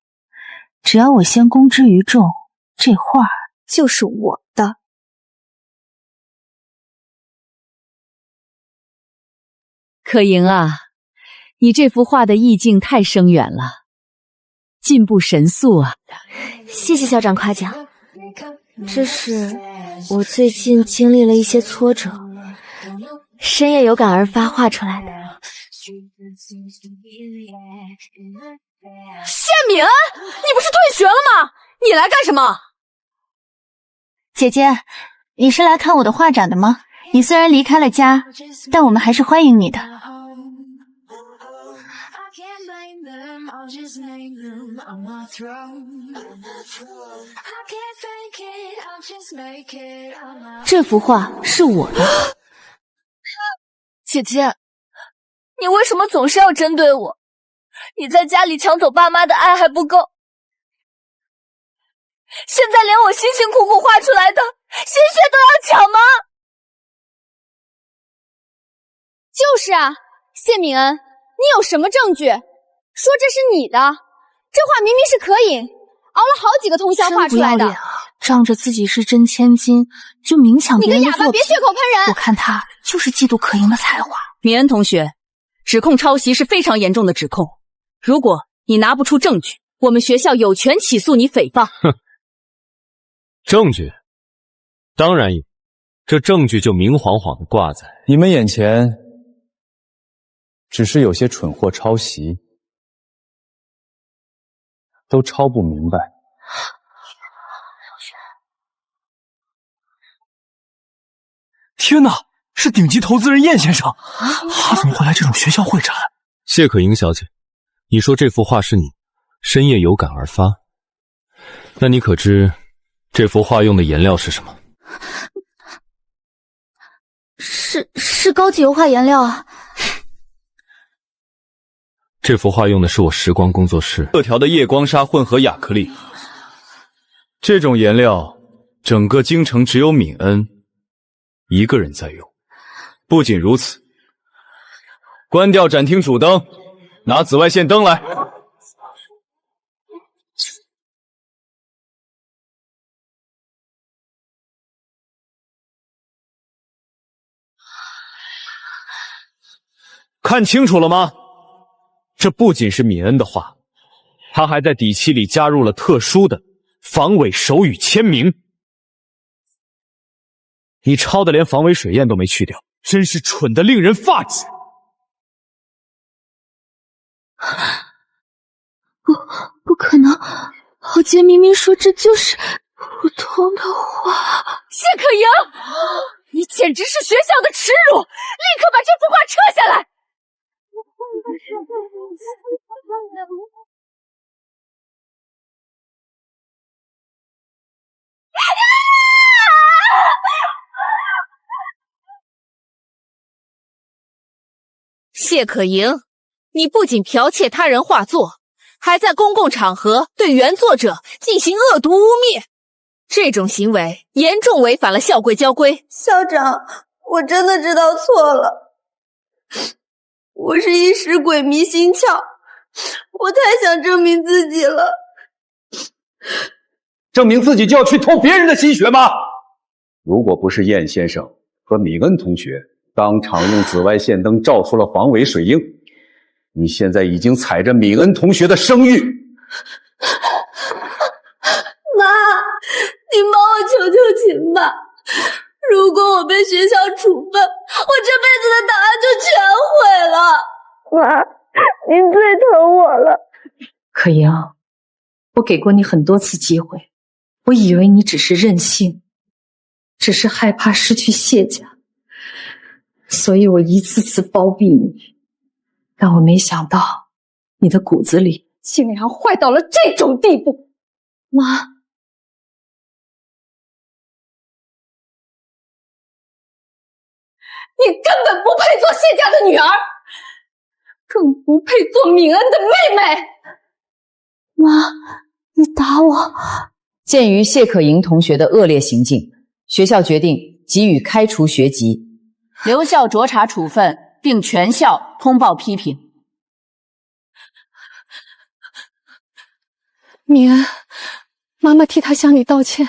只要我先公之于众，这画就是我的。可盈啊，你这幅画的意境太深远了，进步神速啊！谢谢校长夸奖。这是我最近经历了一些挫折，深夜有感而发画出来的。谢敏恩，你不是退学了吗？你来干什么？姐姐，你是来看我的画展的吗？你虽然离开了家，但我们还是欢迎你的。这幅画是我的。姐姐，你为什么总是要针对我？你在家里抢走爸妈的爱还不够，现在连我辛辛苦苦画出来的鲜血都要抢吗？就是啊，谢敏恩，你有什么证据说这是你的？这画明明是可影熬了好几个通宵画出来的。仗着自己是真千金，就明抢别人的作品。你个哑巴，别血口喷人！我看他就是嫉妒可盈的才华。敏恩同学，指控抄袭是非常严重的指控，如果你拿不出证据，我们学校有权起诉你诽谤。哼，证据当然有，这证据就明晃晃的挂在你们眼前，只是有些蠢货抄袭，都抄不明白。天哪，是顶级投资人燕先生，他怎么会来这种学校会展？谢可盈小姐，你说这幅画是你深夜有感而发，那你可知这幅画用的颜料是什么？是高级油画颜料啊。这幅画用的是我时光工作室特调的夜光砂混合亚克力，这种颜料整个京城只有敏恩一个人在用。不仅如此，关掉展厅主灯，拿紫外线灯来。看清楚了吗？这不仅是敏恩的画，他还在底漆里加入了特殊的防伪手语签名。你抄的连防伪水焰都没去掉，真是蠢得令人发指。不可能，郝杰明明说这就是普通的画。谢可盈，你简直是学校的耻辱，立刻把这幅画撤下来。谢可盈，你不仅剽窃他人画作，还在公共场合对原作者进行恶毒污蔑，这种行为严重违反了校规交规。校长，我真的知道错了，我是一时鬼迷心窍，我太想证明自己了。证明自己就要去偷别人的心血吗？如果不是燕先生和米恩同学当场用紫外线灯照出了防伪水印，你现在已经踩着米恩同学的声誉。妈，你帮我求求情吧，如果我被学校处分，我这辈子的档案就全毁了。妈，您最疼我了。可盈，我给过你很多次机会，我以为你只是任性，只是害怕失去谢家，所以我一次次包庇你，但我没想到你的骨子里竟然坏到了这种地步。妈，你根本不配做谢家的女儿，更不配做敏恩的妹妹。妈，你打我！鉴于谢可盈同学的恶劣行径，学校决定给予开除学籍，留校酌查处分，并全校通报批评。敏恩，妈妈替她向你道歉。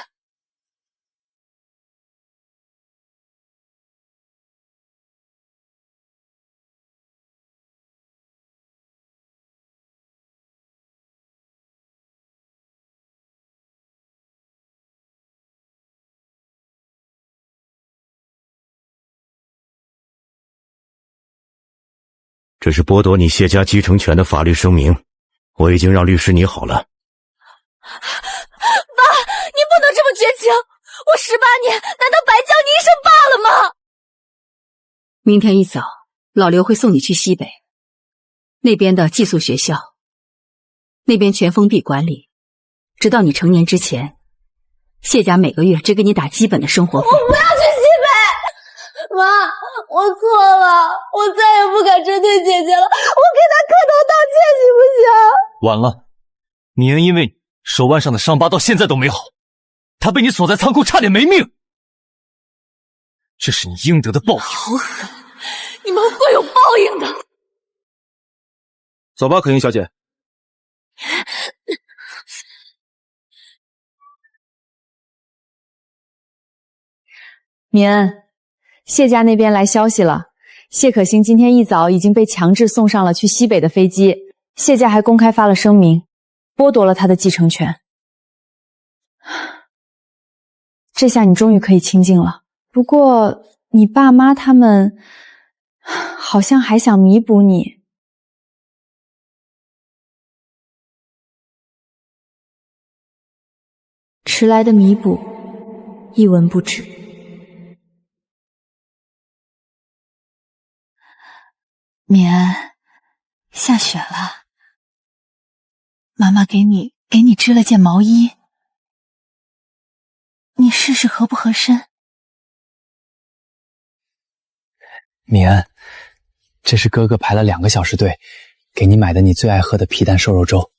这是剥夺你谢家继承权的法律声明，我已经让律师拟好了。爸，你不能这么绝情！我18年难道白教你一声罢了吗？明天一早，老刘会送你去西北那边的寄宿学校，那边全封闭管理，直到你成年之前。谢家每个月只给你打基本的生活费。我不要去西北，妈，我错了，我再也不敢针对姐姐了，我给她磕头道歉，行不行？晚了，米恩因为手腕上的伤疤到现在都没好，他被你锁在仓库，差点没命。这是你应得的报应。好狠，你们会有报应的。走吧，可盈小姐。米恩，谢家那边来消息了，谢可欣今天一早已经被强制送上了去西北的飞机，谢家还公开发了声明，剥夺了他的继承权。这下你终于可以清静了。不过你爸妈他们好像还想弥补你。迟来的弥补，一文不值。米恩，下雪了，妈妈给你织了件毛衣，你试试合不合身？米恩，这是哥哥排了2个小时队，给你买的你最爱喝的皮蛋瘦肉粥，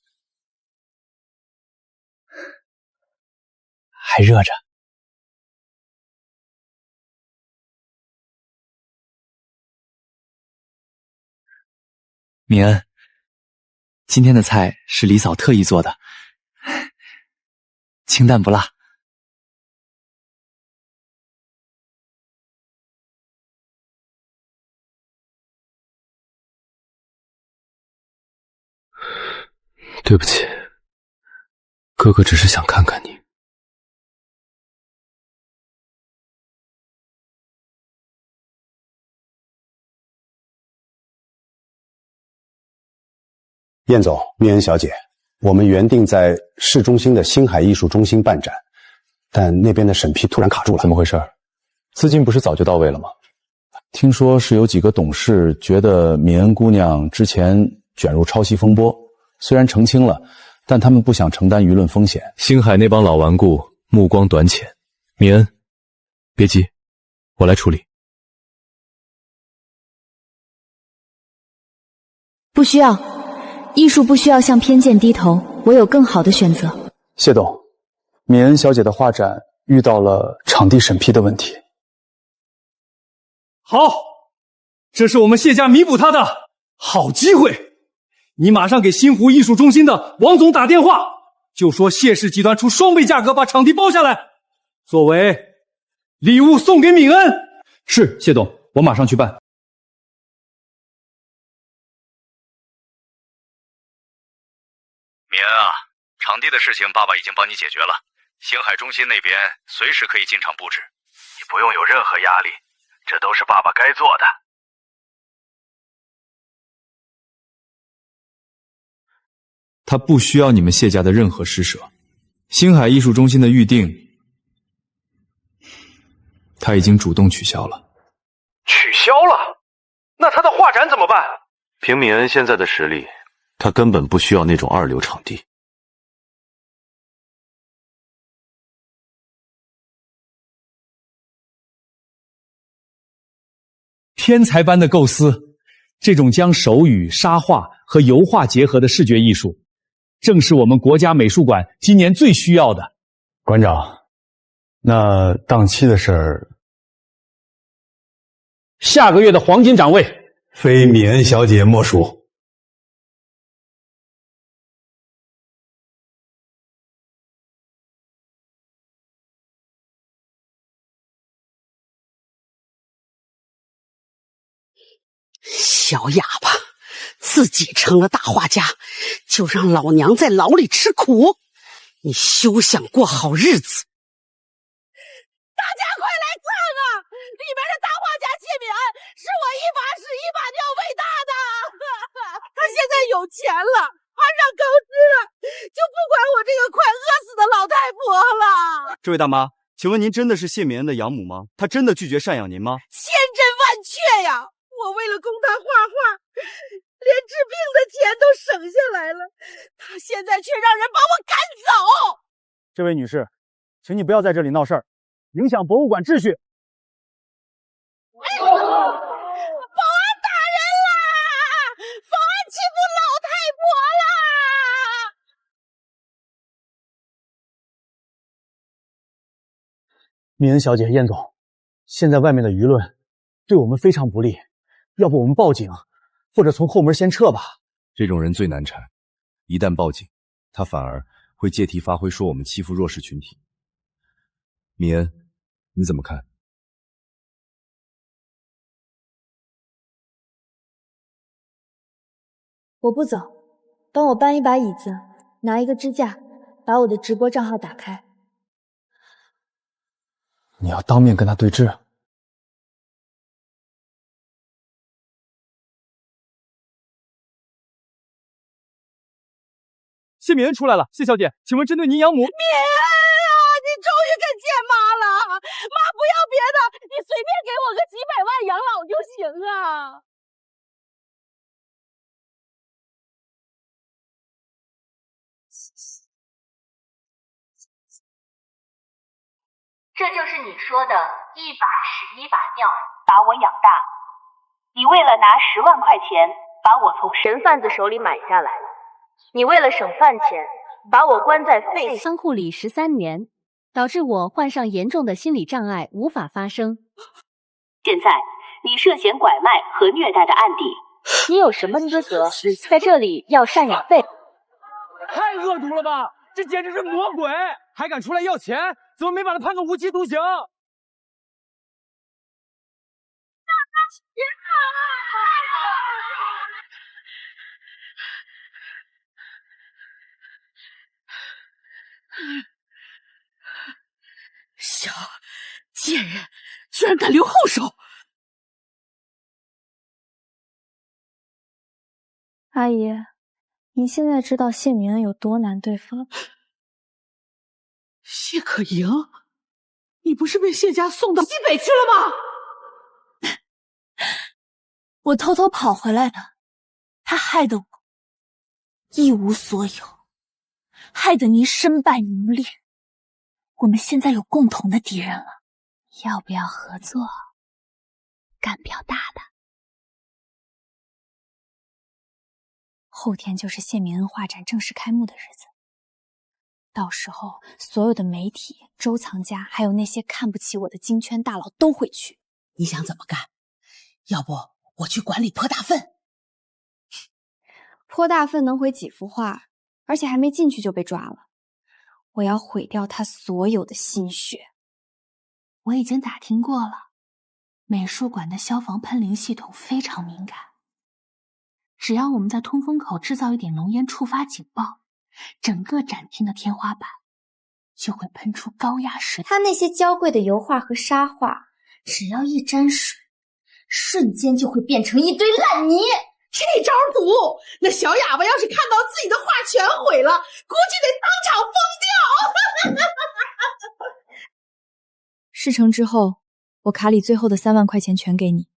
还热着。米恩，今天的菜是李嫂特意做的，清淡不辣。对不起，哥哥只是想看看你。燕总，米恩小姐，我们原定在市中心的星海艺术中心办展，但那边的审批突然卡住了。怎么回事？资金不是早就到位了吗？听说是有几个董事觉得米恩姑娘之前卷入抄袭风波，虽然澄清了，但他们不想承担舆论风险。星海那帮老顽固目光短浅，米恩，别急，我来处理。不需要，艺术不需要向偏见低头，我有更好的选择。谢董，米恩小姐的画展遇到了场地审批的问题。好，这是我们谢家弥补他的好机会。你马上给新湖艺术中心的王总打电话，就说谢氏集团出双倍价格把场地包下来，作为礼物送给敏恩。是，谢董，我马上去办。米恩啊，场地的事情爸爸已经帮你解决了，星海中心那边随时可以进场布置，你不用有任何压力，这都是爸爸该做的。他不需要你们谢家的任何施舍，星海艺术中心的预定，他已经主动取消了。取消了？那他的画展怎么办？凭米恩现在的实力，他根本不需要那种二流场地。天才般的构思，这种将手语、沙画和油画结合的视觉艺术，正是我们国家美术馆今年最需要的。馆长，那档期的事儿，下个月的黄金展位，非米恩小姐莫属。小哑巴，自己成了大画家，就让老娘在牢里吃苦，你休想过好日子！大家快来看啊！里面的大画家谢敏恩是我一把屎一把尿喂大的，他现在有钱了，爬上高枝了，就不管我这个快饿死的老太婆了。这位大妈，请问您真的是谢敏恩的养母吗？她真的拒绝赡养您吗？千真万确办呀？我为了供他画画，连治病的钱都省下来了，他现在却让人把我赶走。这位女士，请你不要在这里闹事儿，影响博物馆秩序。保安打人啦！保安欺负老太婆啦！米恩小姐、燕总，现在外面的舆论对我们非常不利，要不我们报警，或者从后门先撤吧。这种人最难缠，一旦报警，他反而会借题发挥，说我们欺负弱势群体。米恩，你怎么看？我不走，帮我搬一把椅子，拿一个支架，把我的直播账号打开。你要当面跟他对峙？谢敏恩出来了，谢小姐，请问针对您养母……敏恩啊，你终于肯见妈了！妈不要别的，你随便给我个几百万养老就行啊！这就是你说的一把屎一把尿把我养大。你为了拿10万块钱把我从神贩子手里买下来了，你为了省饭钱把我关在废仓库里13年，导致我患上严重的心理障碍，无法发声。现在你涉嫌拐卖和虐待的案底，你有什么资格在这里要赡养费？太恶毒了吧！这简直是魔鬼，还敢出来要钱，怎么没把他判个无期徒刑？小贱人，居然敢留后手！阿姨，您现在知道谢明恩有多难对付了？谢可盈，你不是被谢家送到西北去了吗？我偷偷跑回来的，他害得我一无所有，害得您身败名裂。我们现在有共同的敌人了，要不要合作，干比较大的？后天就是谢明恩画展正式开幕的日子，到时候所有的媒体、收藏家，还有那些看不起我的金圈大佬都会去。你想怎么干？要不我去管理泼大粪？泼大粪能毁几幅画，而且还没进去就被抓了。我要毁掉他所有的心血。我已经打听过了，美术馆的消防喷淋系统非常敏感，只要我们在通风口制造一点浓烟触发警报，整个展厅的天花板就会喷出高压水。他那些娇贵的油画和沙画，只要一沾水，瞬间就会变成一堆烂泥。这招毒，那小哑巴要是看到自己的画全毁了，估计得当场疯掉。事成之后，我卡里最后的3万块钱全给你。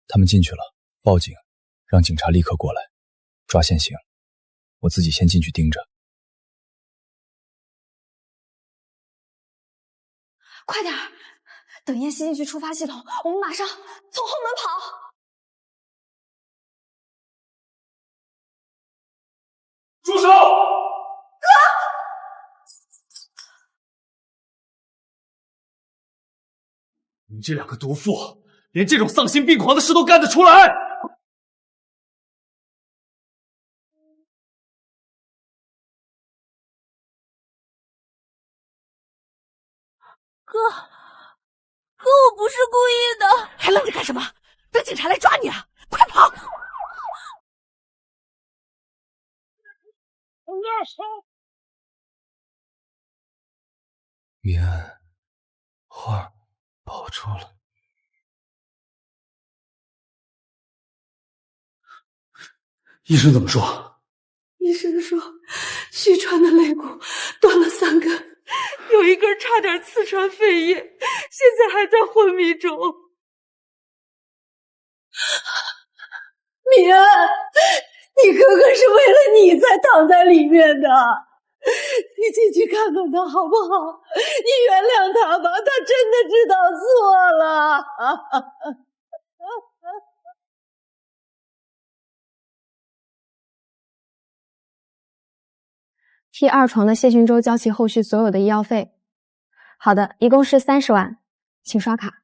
他们进去了，报警，让警察立刻过来抓现行。我自己先进去盯着。快点儿，等燕西进去触发系统，我们马上从后门跑。住手！你这两个毒妇，连这种丧心病狂的事都干得出来！哥，我不是故意的，还愣着干什么？等警察来抓你啊！快跑！米安，花跑出了。医生怎么说？医生说，虚传的肋骨断了3根，有1根差点刺穿肺叶，现在还在昏迷中。米恩，你哥哥是为了你才躺在里面的，你进去看看他好不好？你原谅他吧，他真的知道错了。替2床的谢训周交齐后续所有的医药费。好的，一共是30万，请刷卡。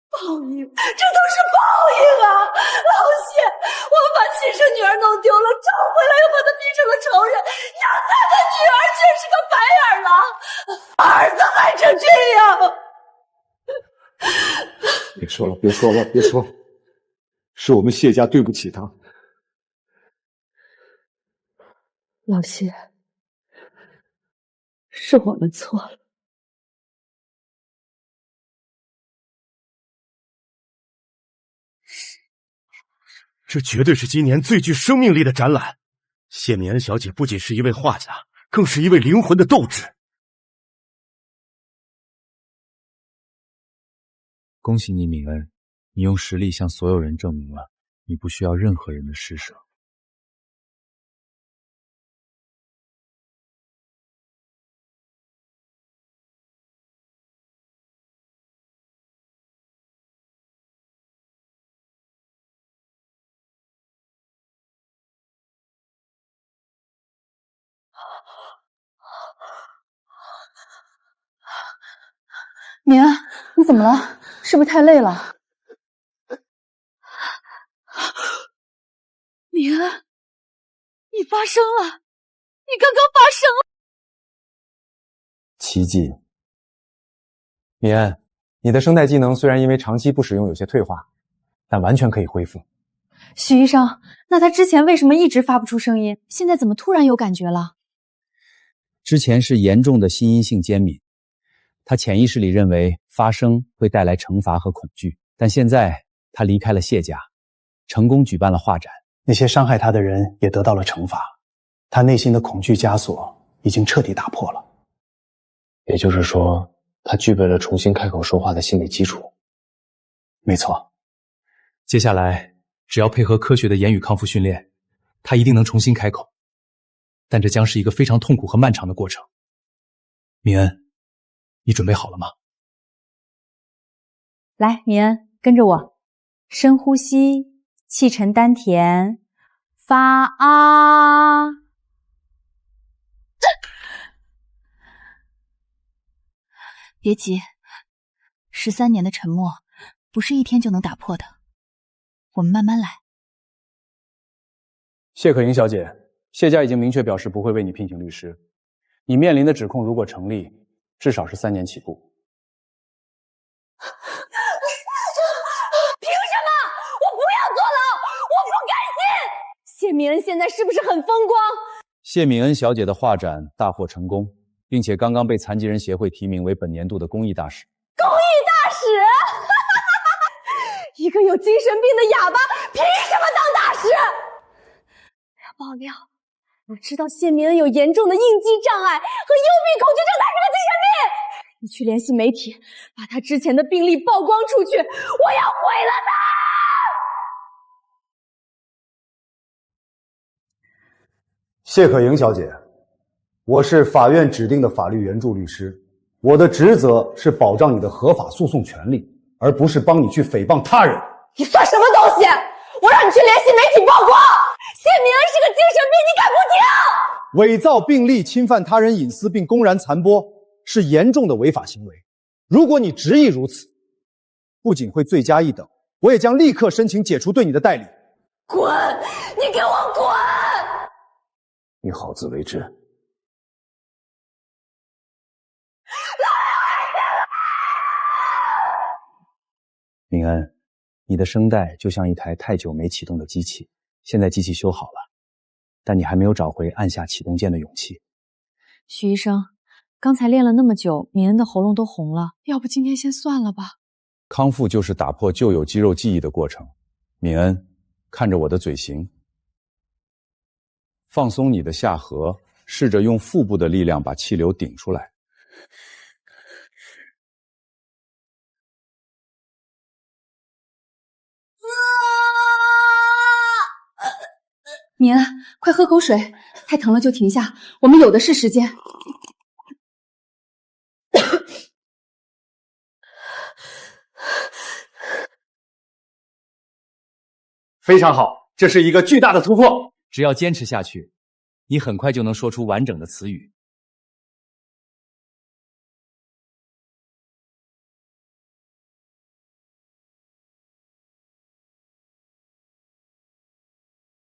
报应，这都是报应啊！老谢，我把亲生女儿弄丢了，找回来又把她逼成了仇人，养大的女儿却是个白眼狼，儿子害成这样。别说了，别说了，别说了，是我们谢家对不起他。老谢，是我们错了。这绝对是今年最具生命力的展览。谢敏恩小姐不仅是一位画家，更是一位灵魂的斗志。恭喜你，敏恩，你用实力向所有人证明了，你不需要任何人的施舍。敏恩，你怎么了？是不是太累了？敏恩，你发生了，你刚刚发生了奇迹。敏恩，你的声带机能虽然因为长期不使用有些退化，但完全可以恢复。许医生，那他之前为什么一直发不出声音，现在怎么突然有感觉了？之前是严重的心因性间敏，他潜意识里认为发声会带来惩罚和恐惧，但现在他离开了谢家，成功举办了画展，那些伤害他的人也得到了惩罚，他内心的恐惧枷锁已经彻底打破了。也就是说，他具备了重新开口说话的心理基础。没错，接下来只要配合科学的言语康复训练，他一定能重新开口，但这将是一个非常痛苦和漫长的过程。敏恩，你准备好了吗？来，敏恩，跟着我，深呼吸，气沉丹田，发啊。别急，13年的沉默不是一天就能打破的，我们慢慢来。谢可盈小姐，谢家已经明确表示不会为你聘请律师，你面临的指控如果成立，至少是3年起步。凭什么？我不要坐牢，我不甘心！谢敏恩现在是不是很风光？谢敏恩小姐的画展大获成功，并且刚刚被残疾人协会提名为本年度的公益大使。公益大使？一个有精神病的哑巴，凭什么当大使？爆料，我知道谢敏恩有严重的应激障碍和幽闭恐惧症，他是个精神病。你去联系媒体，把他之前的病例曝光出去，我要毁了他！谢可盈小姐，我是法院指定的法律援助律师，我的职责是保障你的合法诉讼权利，而不是帮你去诽谤他人。你算什么东西？我让你去联系媒体曝光！谢敏恩是个精神病，你敢不听？伪造病例、侵犯他人隐私并公然传播是严重的违法行为。如果你执意如此，不仅会罪加一等，我也将立刻申请解除对你的代理。滚！你给我滚！你好自为之。敏恩，你的声带就像一台太久没启动的机器，现在机器修好了，但你还没有找回按下启动键的勇气。许医生，刚才练了那么久，敏恩的喉咙都红了。要不今天先算了吧。康复就是打破旧有肌肉记忆的过程。敏恩，看着我的嘴型，放松你的下颌，试着用腹部的力量把气流顶出来。敏恩，快喝口水，太疼了就停下，我们有的是时间。非常好，这是一个巨大的突破。只要坚持下去，你很快就能说出完整的词语。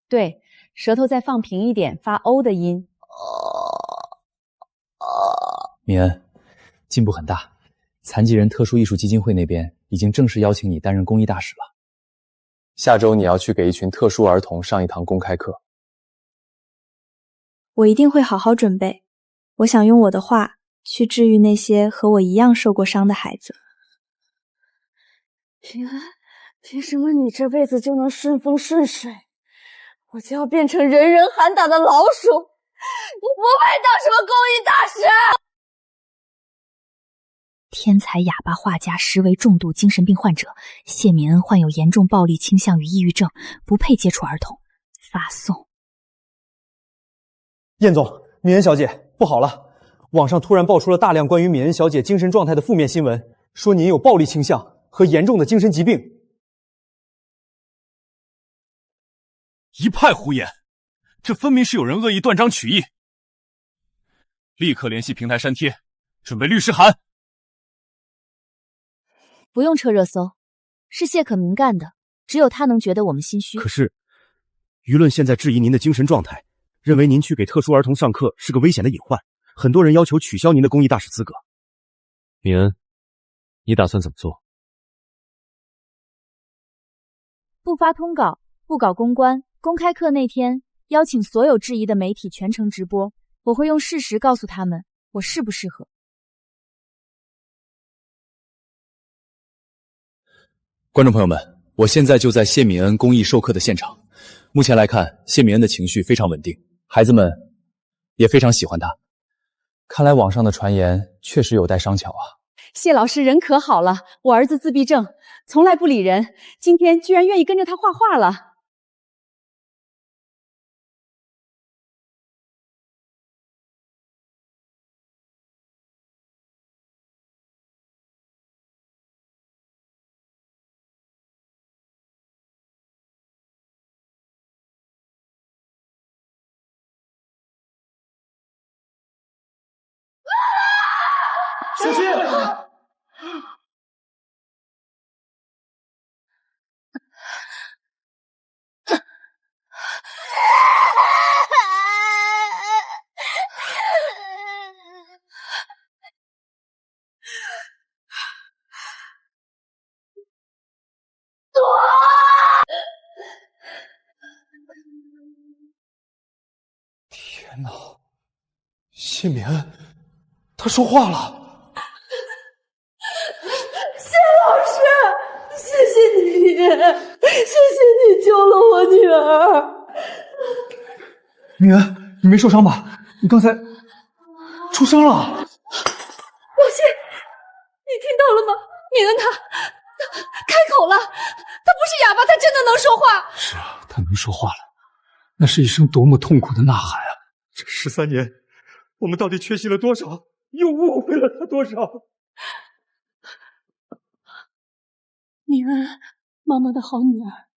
对，舌头再放平一点，发 O 的音。敏恩，进步很大。残疾人特殊艺术基金会那边已经正式邀请你担任公益大使了。下周你要去给一群特殊儿童上一堂公开课。我一定会好好准备。我想用我的话去治愈那些和我一样受过伤的孩子。平安，凭什么你这辈子就能顺风顺水，我就要变成人人喊打的老鼠？我不配当什么公益大使！天才哑巴画家实为重度精神病患者，谢敏恩患有严重暴力倾向与抑郁症，不配接触儿童。发送。燕总，敏恩小姐，不好了！网上突然爆出了大量关于敏恩小姐精神状态的负面新闻，说您有暴力倾向和严重的精神疾病。一派胡言，这分明是有人恶意断章取义。立刻联系平台删帖，准备律师函。不用撤热搜，是谢可明干的，只有他能觉得我们心虚。可是，舆论现在质疑您的精神状态，认为您去给特殊儿童上课是个危险的隐患，很多人要求取消您的公益大使资格。敏恩，你打算怎么做？不发通稿，不搞公关，公开课那天邀请所有质疑的媒体全程直播，我会用事实告诉他们我适不适合。观众朋友们，我现在就在谢敏恩公益授课的现场。目前来看，谢敏恩的情绪非常稳定，孩子们也非常喜欢她。看来网上的传言确实有待商榷啊。谢老师人可好了，我儿子自闭症，从来不理人，今天居然愿意跟着他画画了。小心！天哪！谢敏恩，她说话了。谢老师，谢谢你，谢谢你救了我女儿。敏恩，你没受伤吧？你刚才出声了。老谢，你听到了吗？敏恩她开口了，她不是哑巴，她真的能说话。是啊，她能说话了，那是一声多么痛苦的呐喊啊！这13年，我们到底缺席了多少，又误会了她多少？敏恩，妈妈的好女儿，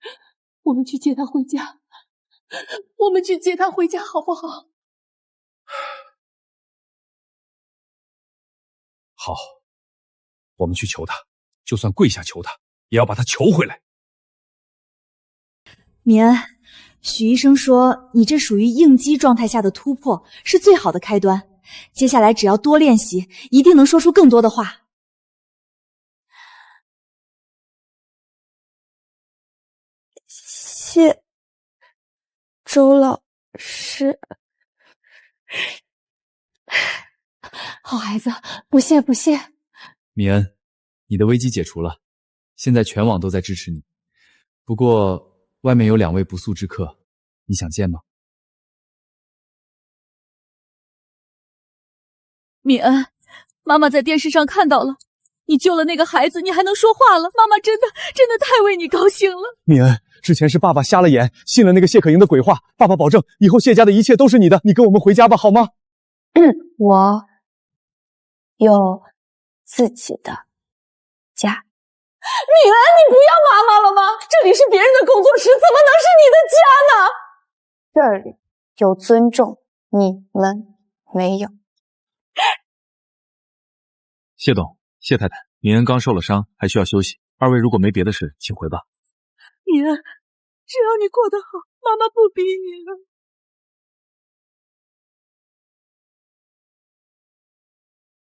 我们去接她回家，我们去接她回家好不好？好，我们去求他，就算跪下求他，也要把他求回来。敏恩，许医生说你这属于应激状态下的突破，是最好的开端。接下来只要多练习，一定能说出更多的话。谢周老师，好孩子，不谢不谢。米恩，你的危机解除了，现在全网都在支持你。不过外面有2位不速之客，你想见吗？敏恩，妈妈在电视上看到了，你救了那个孩子，你还能说话了，妈妈真的太为你高兴了。米恩，之前是爸爸瞎了眼，信了那个谢可盈的鬼话。爸爸保证，以后谢家的一切都是你的。你跟我们回家吧，好吗？我有自己的家。敏恩，你不要妈妈了吗？这里是别人的工作室，怎么能是你的家呢？这里有尊重，你们没有。谢董、谢太太，敏恩刚受了伤，还需要休息。2位如果没别的事，请回吧。敏恩，只要你过得好，妈妈不逼你了。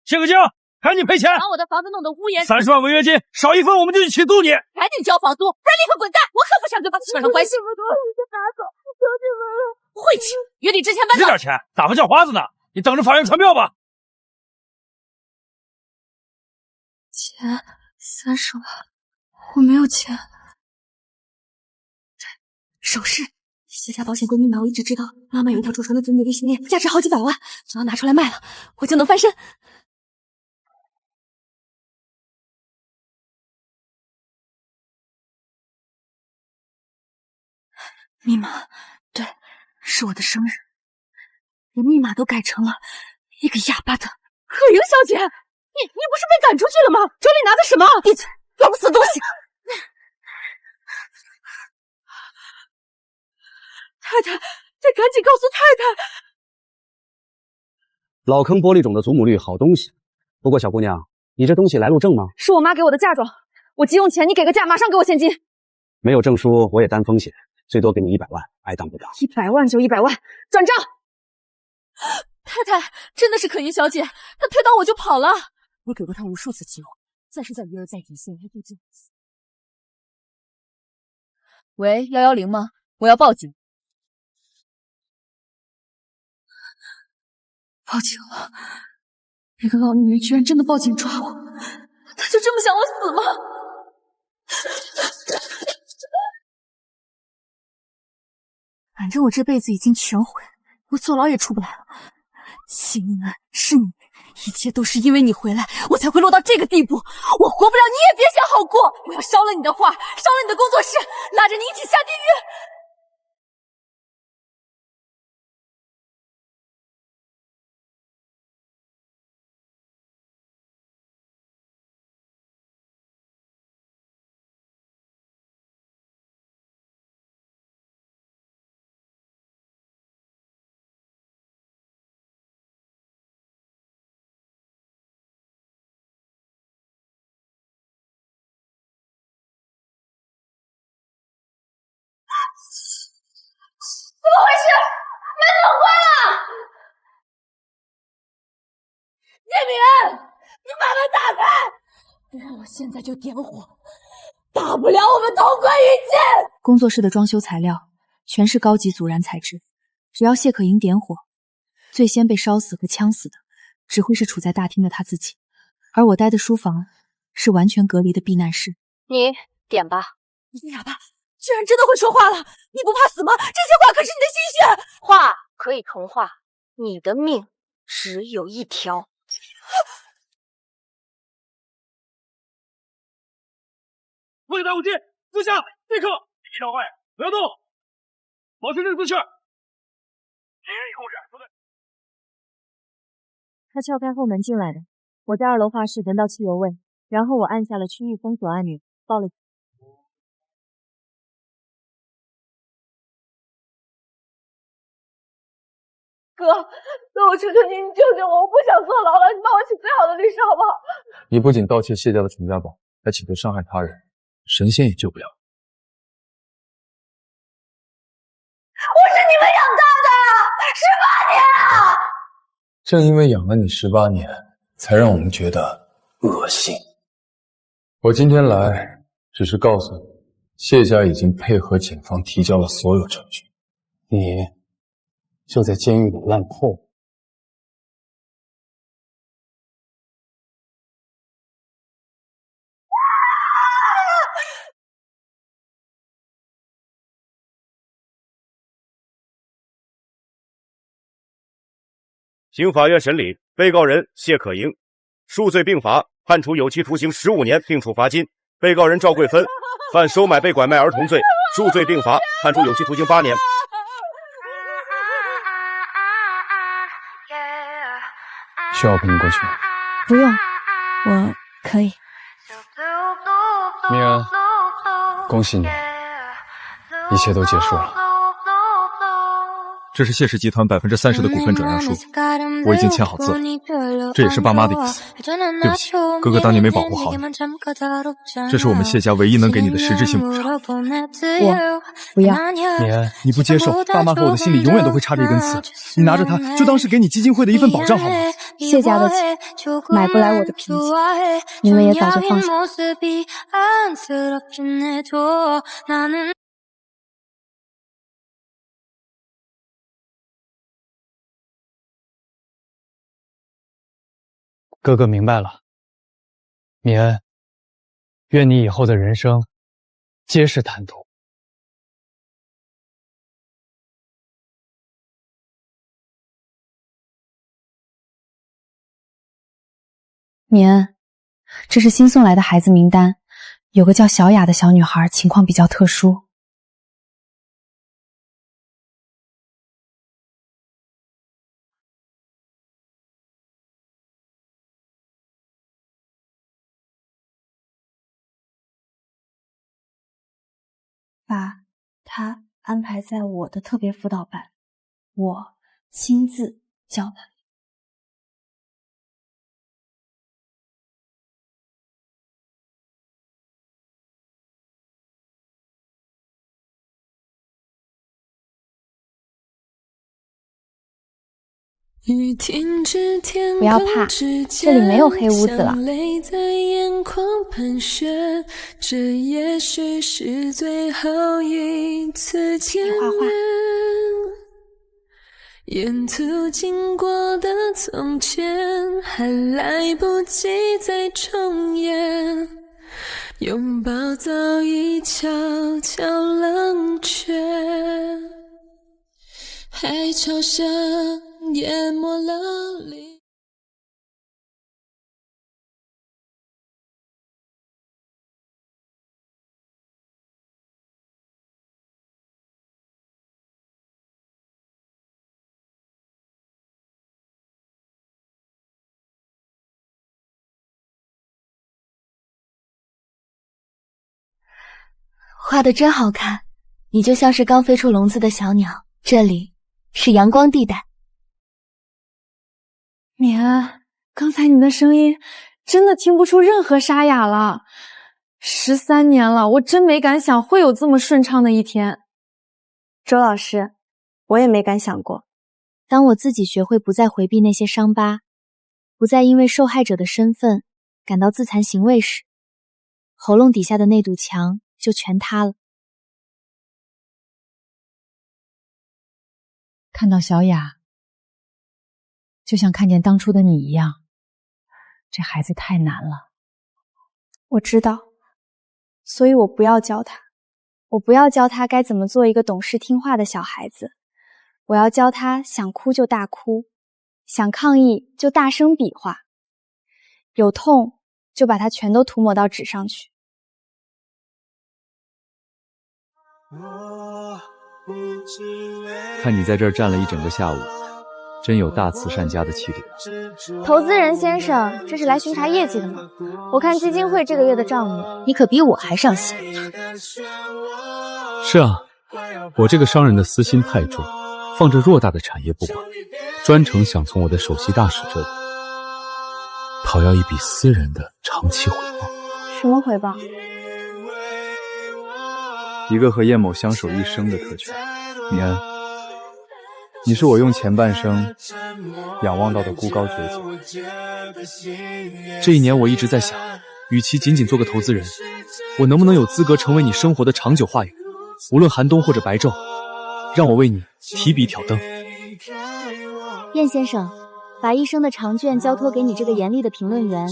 谢可清，赶紧赔钱！把我的房子弄得乌烟，30万违约金，少1分我们就去起诉你！赶紧交房租，不然立刻滚蛋！我可不想跟房子扯上关系。这么多，你就拿走，求你们了。晦气！月底之前搬走。这点钱打发叫花子呢？你等着法院传票吧。钱30万，我没有钱。首饰，谢家保险柜密码我一直知道。妈妈有一条祖传的子女离心链，价值好几百万，只要拿出来卖了，我就能翻身。密码，对，是我的生日，连密码都改成了一个哑巴的。可盈小姐，你不是被赶出去了吗？手里拿的什么？闭嘴，狗死东西！太太，得赶紧告诉太太。老坑玻璃种的祖母绿，好东西。不过小姑娘，你这东西来路正吗？是我妈给我的嫁妆，我急用钱，你给个价，马上给我现金。没有证书，我也担风险，最多给你100万，爱当不当。100万就100万，转账。太太，真的是可盈小姐，她推倒我就跑了。我给过她无数次机会，再是在一而再底线，还不进。喂，110吗？我要报警。报警了！那个老女人居然真的报警抓我，她就这么想我死吗？反正我这辈子已经全毁，我坐牢也出不来了。谢明恩，是你，一切都是因为你回来，我才会落到这个地步。我活不了，你也别想好过。我要烧了你的画，烧了你的工作室，拉着你一起下地狱。怎么回事？门怎么关了？叶明恩，你把门打开，不然我现在就点火，大不了我们同归于尽。工作室的装修材料全是高级阻燃材质，只要谢可盈点火，最先被烧死和呛死的只会是处在大厅的他自己，而我待的书房是完全隔离的避难室。你点吧。你这哑巴居然真的会说话了！你不怕死吗？这些话可是你的心血。话可以重话，你的命只有一条。不许带武器，坐下，立刻一到位，不要动，保持这个姿势。人员已控制，都在。他撬开后门进来的，我在2楼画室闻到汽油味，然后我按下了区域封锁按钮，报了警。哥，我求求你，你救救我！我不想坐牢了，你帮我请最好的律师好不好？你不仅盗窃谢家的传家宝，还企图伤害他人，神仙也救不了。我是你们养大的，18年啊！正因为养了你18年，才让我们觉得恶心。我今天来，只是告诉你，谢家已经配合警方提交了所有证据，你就在监狱里烂透了。经法院审理，被告人谢可盈数罪并罚，判处有期徒刑15年，并处罚金。被告人赵桂芬犯收买被拐卖儿童罪，数罪并罚，判处有期徒刑8年。需要我陪你过去吗？不用，我可以。明恩，恭喜你，一切都结束了。这是谢氏集团30%的股份转让书，我已经签好字了，这也是爸妈的意思。对不起，哥哥当年没保护好你，这是我们谢家唯一能给你的实质性补偿。我不要。明恩，你不接受，爸妈和我的心里永远都会插着一根刺。你拿着它，就当是给你基金会的一份保障，好吗？谢家的钱买不来我的平静，你们也早就放手。哥哥明白了，米恩，愿你以后的人生皆是坦途。米恩，这是新送来的孩子名单，有个叫小雅的小女孩，情况比较特殊。把她安排在我的特别辅导班，我亲自教她。不要怕，这里没有黑屋子了。你画画。沿途经过的从前，还来不及再重演，拥抱早已悄悄冷却，海潮声淹没了你。画的真好看，你就像是刚飞出笼子的小鸟，这里是阳光地带。米恩，刚才你的声音真的听不出任何沙哑了。13年了，我真没敢想会有这么顺畅的一天。周老师，我也没敢想过。当我自己学会不再回避那些伤疤，不再因为受害者的身份感到自残行为时，喉咙底下的那堵墙就全塌了。看到小雅，就像看见当初的你一样，这孩子太难了。我知道，所以我不要教他，我不要教他该怎么做一个懂事听话的小孩子，我要教他想哭就大哭，想抗议就大声比划，有痛就把它全都涂抹到纸上去。看你在这儿站了一整个下午，真有大慈善家的气度。投资人先生，这是来巡查业绩的吗？我看基金会这个月的账目，你可比我还上心。是啊，我这个商人的私心太重，放着偌大的产业不管，专程想从我的首席大使这里讨要一笔私人的长期回报。什么回报？一个和叶某相守一生的特权。米恩，你是我用前半生仰望到的孤高绝景。这一年我一直在想，与其仅仅做个投资人，我能不能有资格成为你生活的长久话语，无论寒冬或者白昼，让我为你提笔挑灯。燕先生，把一生的长卷交托给你这个严厉的评论员，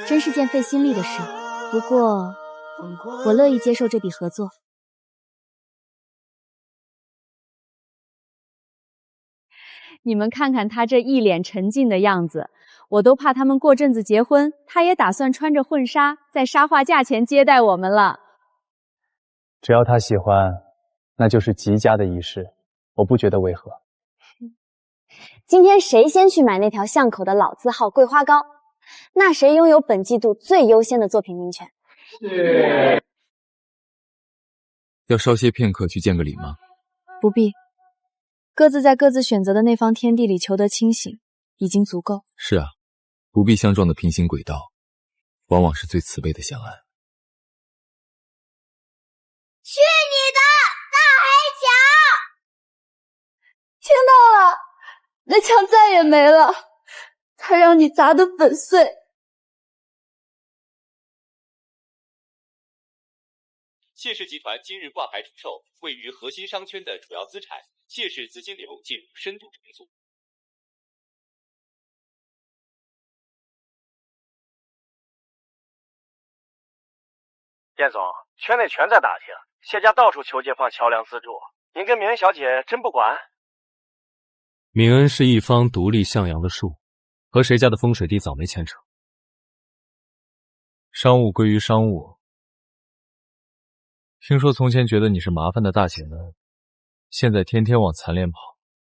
真是件费心力的事。不过我乐意接受这笔合作。你们看看他这一脸沉静的样子，我都怕他们过阵子结婚，他也打算穿着婚纱在沙画架前接待我们了。只要他喜欢，那就是极佳的仪式，我不觉得违和。今天谁先去买那条巷口的老字号桂花糕，那谁拥有本季度最优先的作品名权。要稍歇片刻去见个礼吗？不必，各自在各自选择的那方天地里求得清醒，已经足够。是啊，不必相撞的平行轨道，往往是最慈悲的相爱。去你的，大黑墙！听到了，那墙再也没了，它让你砸得粉碎。谢氏集团今日挂牌出售位于核心商圈的主要资产，谢氏资金流进入深度重组。店总，圈内全在打听，谢家到处求借放桥梁资助，您跟明恩小姐真不管？敏恩是一方独立向阳的树，和谁家的风水地早没牵扯。商务归于商务。听说从前觉得你是麻烦的大姐们，现在天天往残联跑，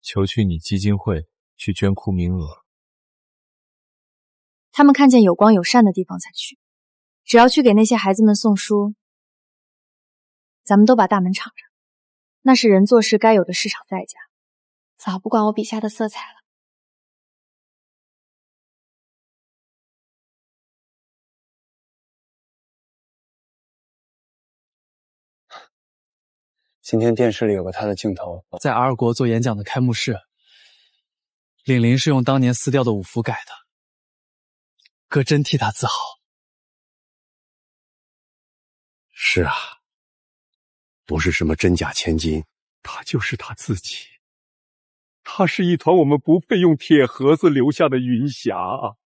求去你基金会去捐库名额。他们看见有光有善的地方才去，只要去给那些孩子们送书，咱们都把大门敞着，那是人做事该有的市场代价。早不管我笔下的色彩了。今天电视里有个他的镜头，在 R 国做演讲的开幕式，领铃是用当年撕掉的五福改的，哥真替他自豪。是啊，不是什么真假千金，他就是他自己。他是一团我们不配用铁盒子留下的云霞啊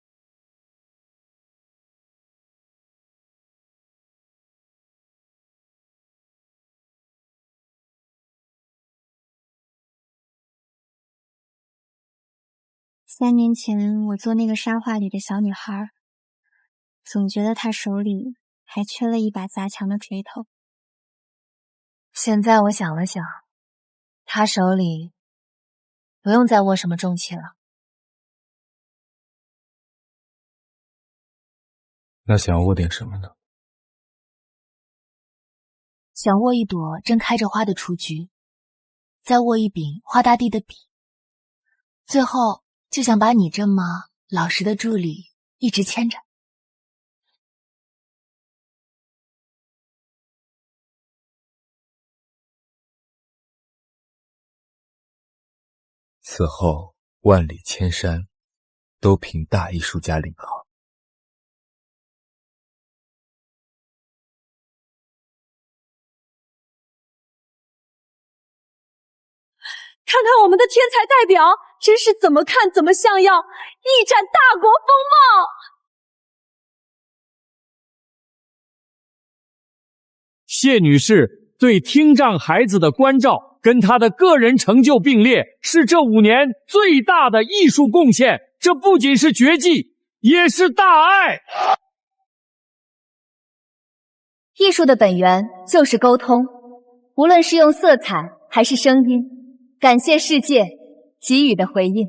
！3年前，我做那个沙画里的小女孩，总觉得她手里还缺了一把砸墙的锤头。现在我想了想，她手里不用再握什么重器了。那想要握点什么呢？想握一朵正开着花的雏菊，再握一柄画大地的笔，最后就想把你这么老实的助理一直牵着。此后万里千山，都凭大艺术家领航。看看我们的天才代表，真是怎么看怎么像样，一展大国风貌。谢女士对听障孩子的关照，跟她的个人成就并列，是这5年最大的艺术贡献。这不仅是绝技，也是大爱。艺术的本源就是沟通，无论是用色彩还是声音，感谢世界给予的回应。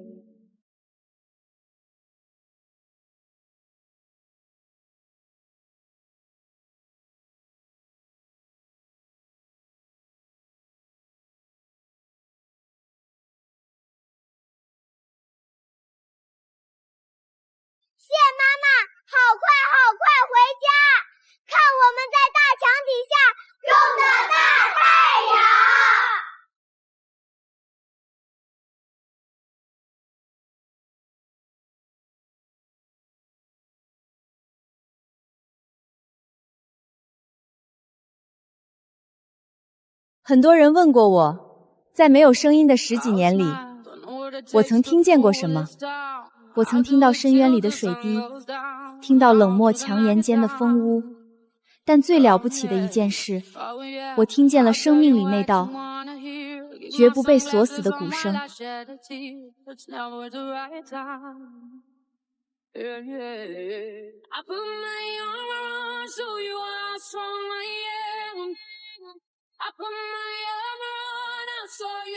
谢妈妈，好快回家！看我们在大墙底下种的大太阳。很多人问过我，在没有声音的10几年里，我曾听见过什么？我曾听到深渊里的水滴，听到冷漠墙檐间的风屋，但最了不起的一件事，我听见了生命里那道绝不被锁死的鼓声。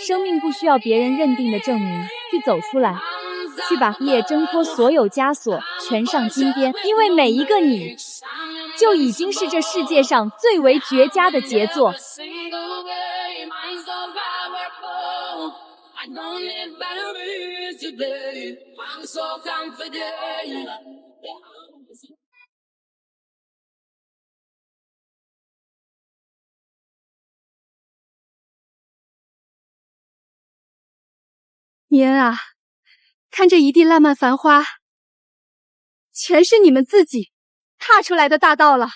生命不需要别人认定的证明，去走出来，去把夜挣脱所有枷锁，全上金边，因为每一个你就已经是这世界上最为绝佳的杰作。米恩啊，看这一地烂漫繁花，全是你们自己踏出来的大道了。